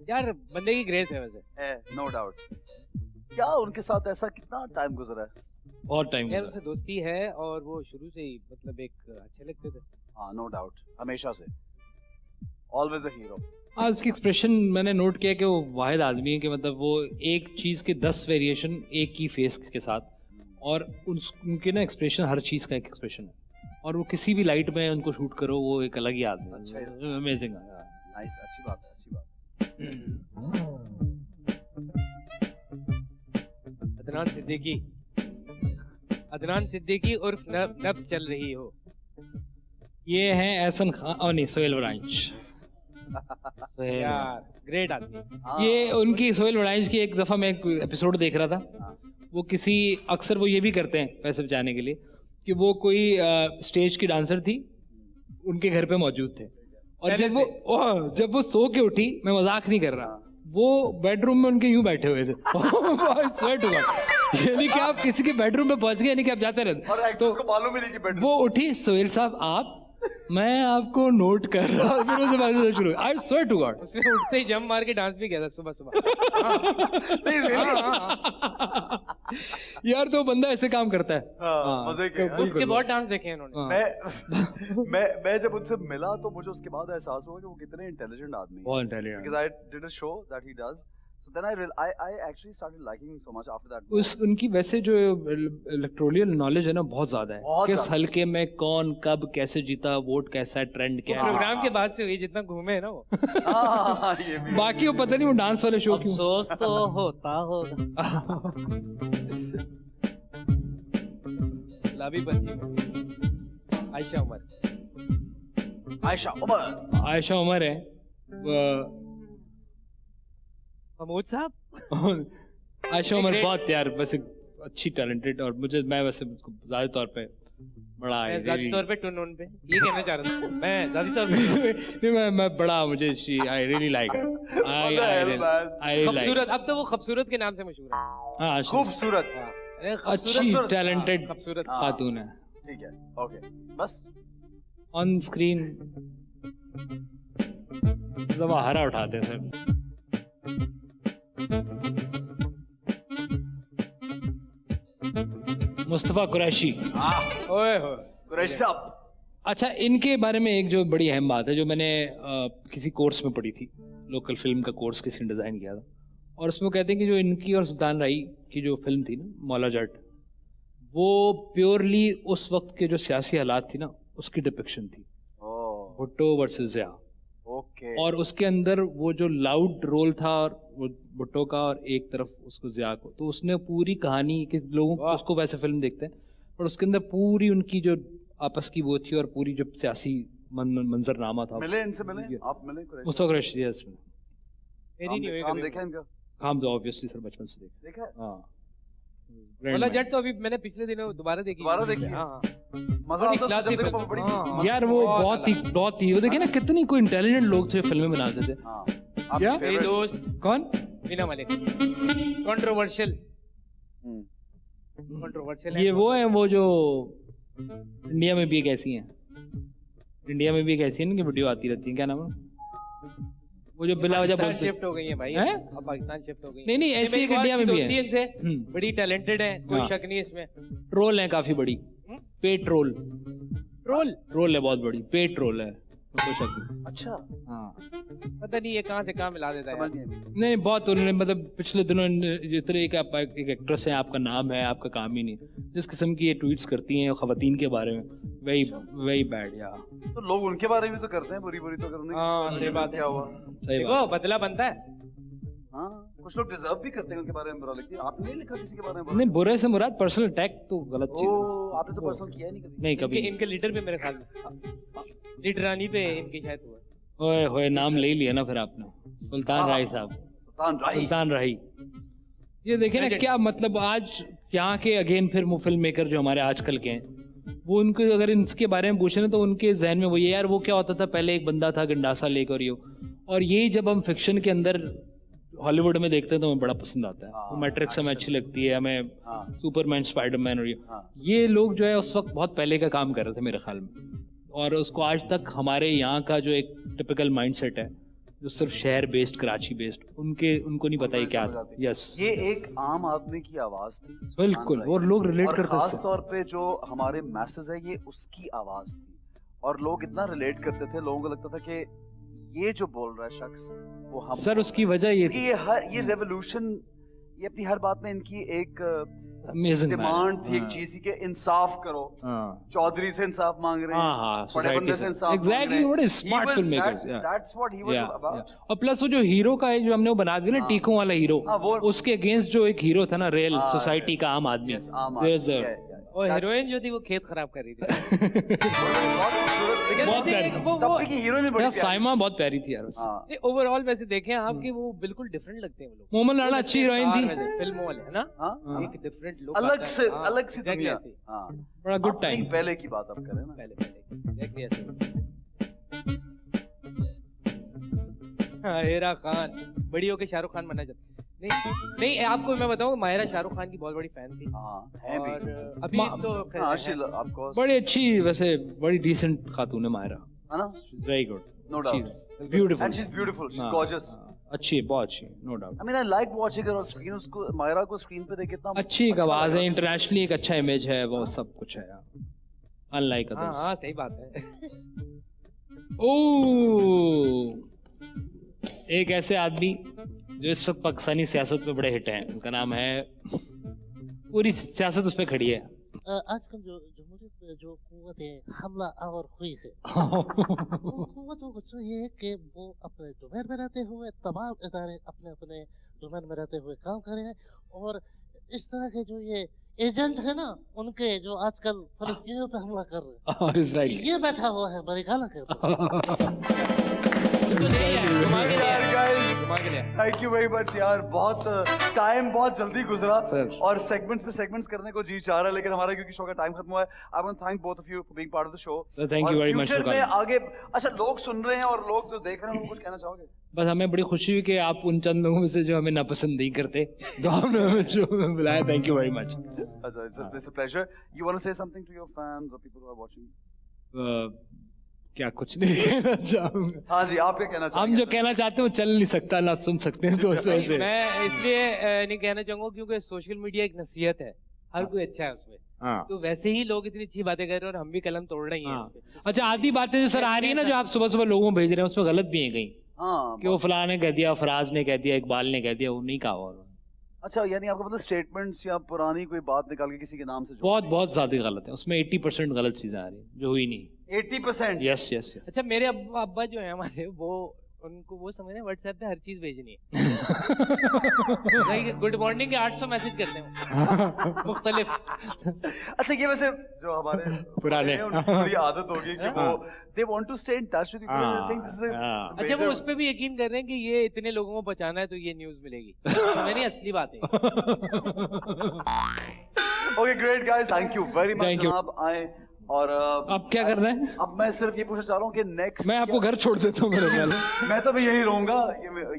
यार बंदे की ग्रेस है वैसे। No doubt. क्या उनके साथ ऐसा कितना टाइम गुजरा है? बहुत टाइम यार उससे दोस्ती है और वो शुरू से ही मतलब एक अच्छे लगते थे। हाँ, नो डाउट, हमेशा से ऑलवेज अ हीरो। हाँ, उसकी एक्सप्रेशन मैंने नोट किया कि वो वाहिद आदमी है कि मतलब वो एक चीज़ के 10 वेरिएशन एक ही फेस के साथ, और उनके ना एक्सप्रेशन हर चीज़ का एक एक्सप्रेशन है, और वो किसी भी लाइट में उनको शूट करो वो एक अलग ही आदमी अच्छा है। अमेजिंग है। नाइस, अच्छी बात है, अच्छी बात। अदनान सिद्दीकी उर्फ नब्स चल रही हो। ये है एहसन खान, और नहीं सोहेल वरांच। यार ग्रेट आदमी। ये उनकी सोहेल वरांच की एक दफ़ा मैं एक एपिसोड देख रहा था। वो किसी अक्सर वो ये भी करते हैं पैसे बचाने के लिए कि वो कोई स्टेज की डांसर थी, उनके घर पे मौजूद थे, और जब वो सो के उठी, मैं मजाक नहीं कर रहा, वो बेडरूम में उनके यूं बैठे हुए थे। स्वेयर टू गॉड, यानी कि आप किसी के बेडरूम में पहुंच गए, यानी कि आप जाते रहते। और एक्ट्रेस को मालूम ही नहीं कि बेडरूम। वो उठी, सोहेल साहब आप, मैं आपको नोट कर रहा हूँ, फिर उससे बात शुरू। आई स्वेयर टू गॉड, उसने उठते ही जंप मार के डांस भी किया था सुबह सुबह। नहीं, really? यार तो बंदा ऐसे काम करता है। हाँ, मजे के। बिल्कुल। उसके बहुत डांस देखे हैं उन्होंने। मैं जब उनसे मिला तो मुझे उसके बाद एहसास हुआ कि वो कितने इंटेलिजेंट आदमी हैं। बहुत intelligent. Because I did a show that he does. So then I actually started liking him so much after that. उनकी वैसे जो इलेक्टोरल नॉलेज है ना बहुत ज्यादा है, बहुत किस ज्यादा। हल्के में कौन कब कैसे जीता, वोट कैसा है, ट्रेंड क्या है। प्रोग्राम के बाद से हुई जितना घूमे है ना वो। हाँ, ये भी। बाकी वो पता नहीं वो डांस वाले शो क्यों। अफसोस तो होता होगा। लाभी पंची आयशा उमर। आयशा उमर है महमूद साहब। आयशा उमर बहुत यार वैसे अच्छी टैलेंटेड, और मैं वैसे उसको ज्यादा तौर पे बड़ा ज़ाती तौर पे टुन पे ये कहना चाह रहा था मैं ज़ाती तौर पे। नहीं, मैं बड़ा मुझे आई रियली लाइक हर। आई खूबसूरत, अब तो वो खूबसूरत के नाम से मशहूर है। हाँ, खूबसूरत, अच्छी टैलेंटेड खूबसूरत खातून है। ठीक है, ओके, बस ऑन स्क्रीन हरा उठाते हैं सर। मुस्तफा कुरैशी। ओए होए कुरैशी साहब। अच्छा, इनके बारे में एक जो बड़ी अहम बात है जो मैंने किसी कोर्स में पढ़ी थी, लोकल फिल्म का कोर्स किसी ने डिज़ाइन किया था, और उसमें कहते हैं कि जो इनकी और सुल्तान राई की जो फिल्म थी ना मौला जट, वो प्योरली उस वक्त के जो सियासी हालात थी ना उसकी डिपिक्शन थी। भुट्टो वर्सेस ज़िया। ओके। और उसके अंदर वो जो लाउड रोल था और वो भुट्टो का, और एक तरफ उसको ज़िया को, तो उसने पूरी कहानी कि लोगों को उसको वैसे फिल्म देखते हैं, और उसके अंदर पूरी उनकी जो आपस की वो थी और पूरी जो सियासी मंजरनामा था। मिले इनसे, मिले आप, मिले कुरैशी? मुस्तफा कुरैशी इसमें काम देखा इनका? काम तो ऑब्वियसली सर बचपन से देखा है। हाँ, मौला जट तो अभी मैंने पिछले दिनों दोबारा देखी। हाँ, मजा आता है जब देखो, बड़ी यार वो बहुत ही वो देखिए ना कितनी कोई इंटेलिजेंट लोग थे फिल्में बनाते थे। क्या मेरे दोस्त कौन? मीना मलिक। कंट्रोवर्शियल ये वो है वो जो इंडिया में भी एक ऐसी हैं, इंडिया में भी एक ऐसी है ना कि वीडियो आती रहती है, क्या नाम है वो जो बिला वजह बोलते शिफ्ट हो गई है भाई, अब पाकिस्तान शिफ्ट हो गई। नहीं ऐसी एक इंडिया में भी है, बड़ी टैलेंटेड है, कोई शक नहीं इसमें। ट्रोल है काफी बड़ी, पेट रोल रोल है बहुत बड़ी, पेट रोल है। कोई शक नहीं। अच्छा, हाँ पता नहीं ये कहाँ से कहाँ मिला देता है समझ यार। गए। नहीं, बहुत उन्होंने मतलब पिछले दिनों जितने एक एक्ट्रेस है, आपका नाम है, आपका काम ही नहीं, जिस किस्म की ये ट्वीट्स करती हैं खवातीन के बारे में, वेरी बैड यार। तो लोग उनके बारे में तो करते हैं बुरी तो करने हाँ, सही बात है। क्या हुआ? सही देखो बात। बदला बनता है। हाँ, कुछ लोग डिजर्व भी करते हैं उनके बारे में बुरा लिखते हैं। आपने नहीं लिखा किसी के बारे में बुरा? नहीं, बुरे से मुराद पर्सनल अटैक तो गलत चीज है। ओ, आपने तो पर्सनल किया ही नहीं कभी। नहीं कभी। इनके लीडर पे मेरे ख्याल में लीडरानी पे इनकी शायद हुआ। ओए होए, नाम ले ही लिया ना फिर आपने, सुल्तान राही साहब, सुल्तान राही। ये देखे ना क्या मतलब, आज यहाँ के अगेन फिर वो फिल्म मेकर जो हमारे आजकल के हैं, वो उनको अगर इनके बारे में पूछे ना तो उनके जहन में वही है यार, वो क्या होता था पहले, एक बंदा था गंडासा लेकर यो, और यही जब हम फिक्शन के अंदर हॉलीवुड में देखते हैं तो हमें बड़ा पसंद आता है। वो मैट्रिक्स हमें अच्छी लगती है, हमें सुपरमैन, स्पाइडरमैन, और ये लोग जो है उस वक्त बहुत पहले का काम कर रहे थे मेरे ख्याल में, और उसको आज तक हमारे यहाँ का जो एक टिपिकल माइंडसेट है जो सिर्फ शहर बेस्ड, कराची बेस्ड, उनको नहीं पता ही क्या था। यस, ये एक आम आदमी की आवाज थी, बिल्कुल, और लोग रिलेट और करते खास हैं। तौर पे जो हमारे मैसेज है ये उसकी आवाज थी, और लोग इतना रिलेट करते थे, लोगों को लगता था कि ये जो बोल रहा है शख्स वो हम सर उसकी वजह ये थी, ये रेवोल्यूशन, ये अपनी हर बात में इनकी एक अमेजिंग डिमांड थी एक चीज के इंसाफ करो। चौधरी से इंसाफ मांग रहे हैं, बड़े बंदे से इंसाफ exactly, what is smart film makers, that's what he was about. और प्लस वो जो हीरो का है जो हमने वो बना दिया ना, टीकों वाला हीरो, उसके अगेंस्ट जो एक हीरो था ना, रियल सोसाइटी का आम आदमी, और हीरोइन जो थी वो खेत खराब कर रही थी। बहुत प्यारी, तब की हीरोइन भी बड़ी प्यारी। साइमा बहुत प्यारी थी यार। ओवरऑल वैसे देखें आपके वो बिल्कुल डिफरेंट लगते हैं वो लोग। मोमन लाड़ा अच्छी हीरोइन थी, फिल्मों वाले है ना, हाँ? एक डिफरेंट लुक, अलग सी दुनिया। हाँ, बड़ा गुड टाइम। पहले की बात अब करें ना, पहले हेरा खान बड़ी होके शाहरुख खान बनना चाहती। नहीं, आपको मैं बताऊं, माहिरा शाहरुख खान की बहुत बड़ी फैन थी। है भी। और अभी तो बड़ी अच्छी, वैसे बड़ी डिसेंट खातून है माहिरा, है ना, very good, no doubt, beautiful, and she is beautiful, she is gorgeous, अच्छी है, बहुत अच्छी, no doubt. I mean I like watching her on screen, उसको मायरा को स्क्रीन पे देख के इतना अच्छी एक आवाज है, इंटरनेशनली एक अच्छा इमेज है, वो सब कुछ है, अनलाइक अदर्स। हां सही बात है। ओह, एक ऐसे आदमी जो इस वक्त पाकिस्तानी सियासत में बड़े हिट हैं, उनका नाम है, पूरी सियासत उस पर खड़ी है। आजकल जो जमहूरियत में जो कुव्वतें हमला आवर हुई है, उन कुव्वतों को चाहिए कि वो अपने डोमेन में रहते हुए, तमाम इदारे अपने अपने डोमेन में रहते हुए काम करें, और इस तरह के जो ये एजेंट है ना उनके, जो आजकल फलस्तीनियों पे हमला कर रहे हैं, इजराइल, ये बैठा हुआ है मेरी गाला कर थैंक यू वेरी मच यार, बहुत टाइम बहुत जल्दी गुजरा और सेगमेंट्स पे सेगमेंट्स करने को जी चाह रहा है, लेकिन हमारा क्योंकि शो का टाइम खत्म हुआ है। I want to thank both of you for being part of the show. Thank you very much for में आगे, अच्छा लोग सुन रहे हैं और लोग जो देख रहे हैं, उनको कुछ कहना चाहोगे? बस हमें बड़ी खुशी हुई कि आप उन चंद लोगों से जो हमें नापसंद नहीं करते, तो आपने हमें शो में बुलाया, थैंक यू वेरी मच। अच्छा, it's a pleasure. You want to say something to your fans और पीपल हु आर वाचिंग? क्या कुछ नहीं कहना चाहूंगा। हाँ जी, आप क्या कहना चाहते हम जो कहना चाहते हैं वो चल नहीं सकता, ना सुन सकते हैं, तो उस वजह से मैं इसलिए नहीं कहना चाहूंगा क्योंकि सोशल मीडिया एक नसीहत है, हर कोई अच्छा है उसमें। तो वैसे ही लोग इतनी अच्छी बातें कर रहे हैं और हम भी कलम तोड़ रहे हैं। अच्छा, आधी बातें जो सर आ रही है ना, जो आप सुबह सुबह लोगों को भेज रहे हैं, उसमें गलत भी है कहीं, कि वो फलां ने कह दिया, फराज ने कह दिया, इकबाल ने कह दिया, वो नहीं कहा। और अच्छा, यानी आपका मतलब स्टेटमेंट्स या पुरानी कोई बात निकाल के किसी के नाम से बहुत ज्यादा गलत है उसमें, 80% गलत चीजें आ रही है जो हुई नहीं। 80%? Yes yes. अच्छा, मेरे अब्बा जो है हमारे, वो उनको वो समझ रहे हैं व्हाट्सएप पे हर चीज भेजनी है। गुड मॉर्निंग के 800 मैसेज करते हैं मुख्तलिफ। अच्छा, ये वैसे जो हमारे पुराने उनकी बड़ी आदत होगी कि वो they want to stay in touch with people, they think this is a अच्छा, वो उस पे भी यकीन कर रहे हैं कि ये इतने लोगों को बचाना है तो ये न्यूज़ मिलेगी। मेरी असली बात है। Okay, great guys, thank you very much जनाब आए। और अब क्या कर रहे हैं? अब मैं सिर्फ ये पूछना चाह रहा हूँ कि नेक्स्ट मैं आपको घर छोड़ देता हूँ मेरे ख्याल। मैं तो भी यही रहूंगा,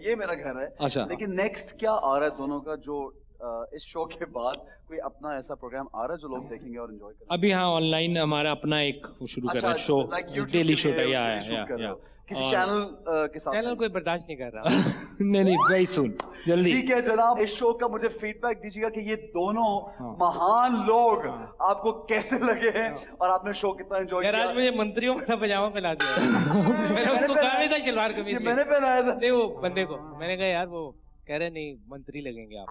ये मेरा घर है। अच्छा, लेकिन नेक्स्ट क्या आ रहा है दोनों का, जो इस शो के बाद कोई अपना ऐसा प्रोग्राम आ रहा है जो लोग देखेंगे और एंजॉय करेंगे? अभी हाँ ऑनलाइन हमारा अपना एक वो शुरू कर रहा है शो, डेली शो या किसी चैनल के साथ? चैनल कोई बर्दाश्त नहीं कर रहा। नहीं वेरी सुन जल्दी। ठीक है जनाब, इस शो का मुझे फीडबैक दीजिएगा कि ये दोनों महान लोग आपको कैसे लगे हैं और आपने शो कितना एंजॉय यार किया? आज मुझे मंत्रियों वाला पजामा पहना दिया। मैंने उसको कहा नहीं था शलवार कमीज ये में। मैंने पहनाया था। नहीं वो बंदे को मैंने कहा यार वो कह रहे नहीं मंत्री लगेंगे आप।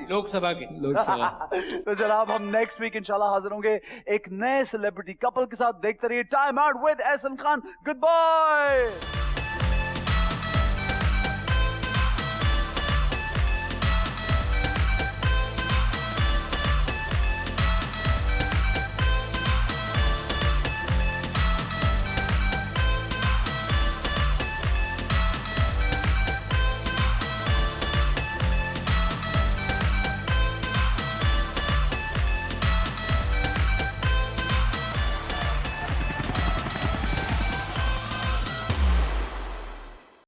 लोकसभा के। तो जनाब हम नेक्स्ट वीक इंशाल्लाह हाजिर होंगे एक नए सेलिब्रिटी कपल के साथ। देखते रहिए time out with Ehsan Khan. Good bye.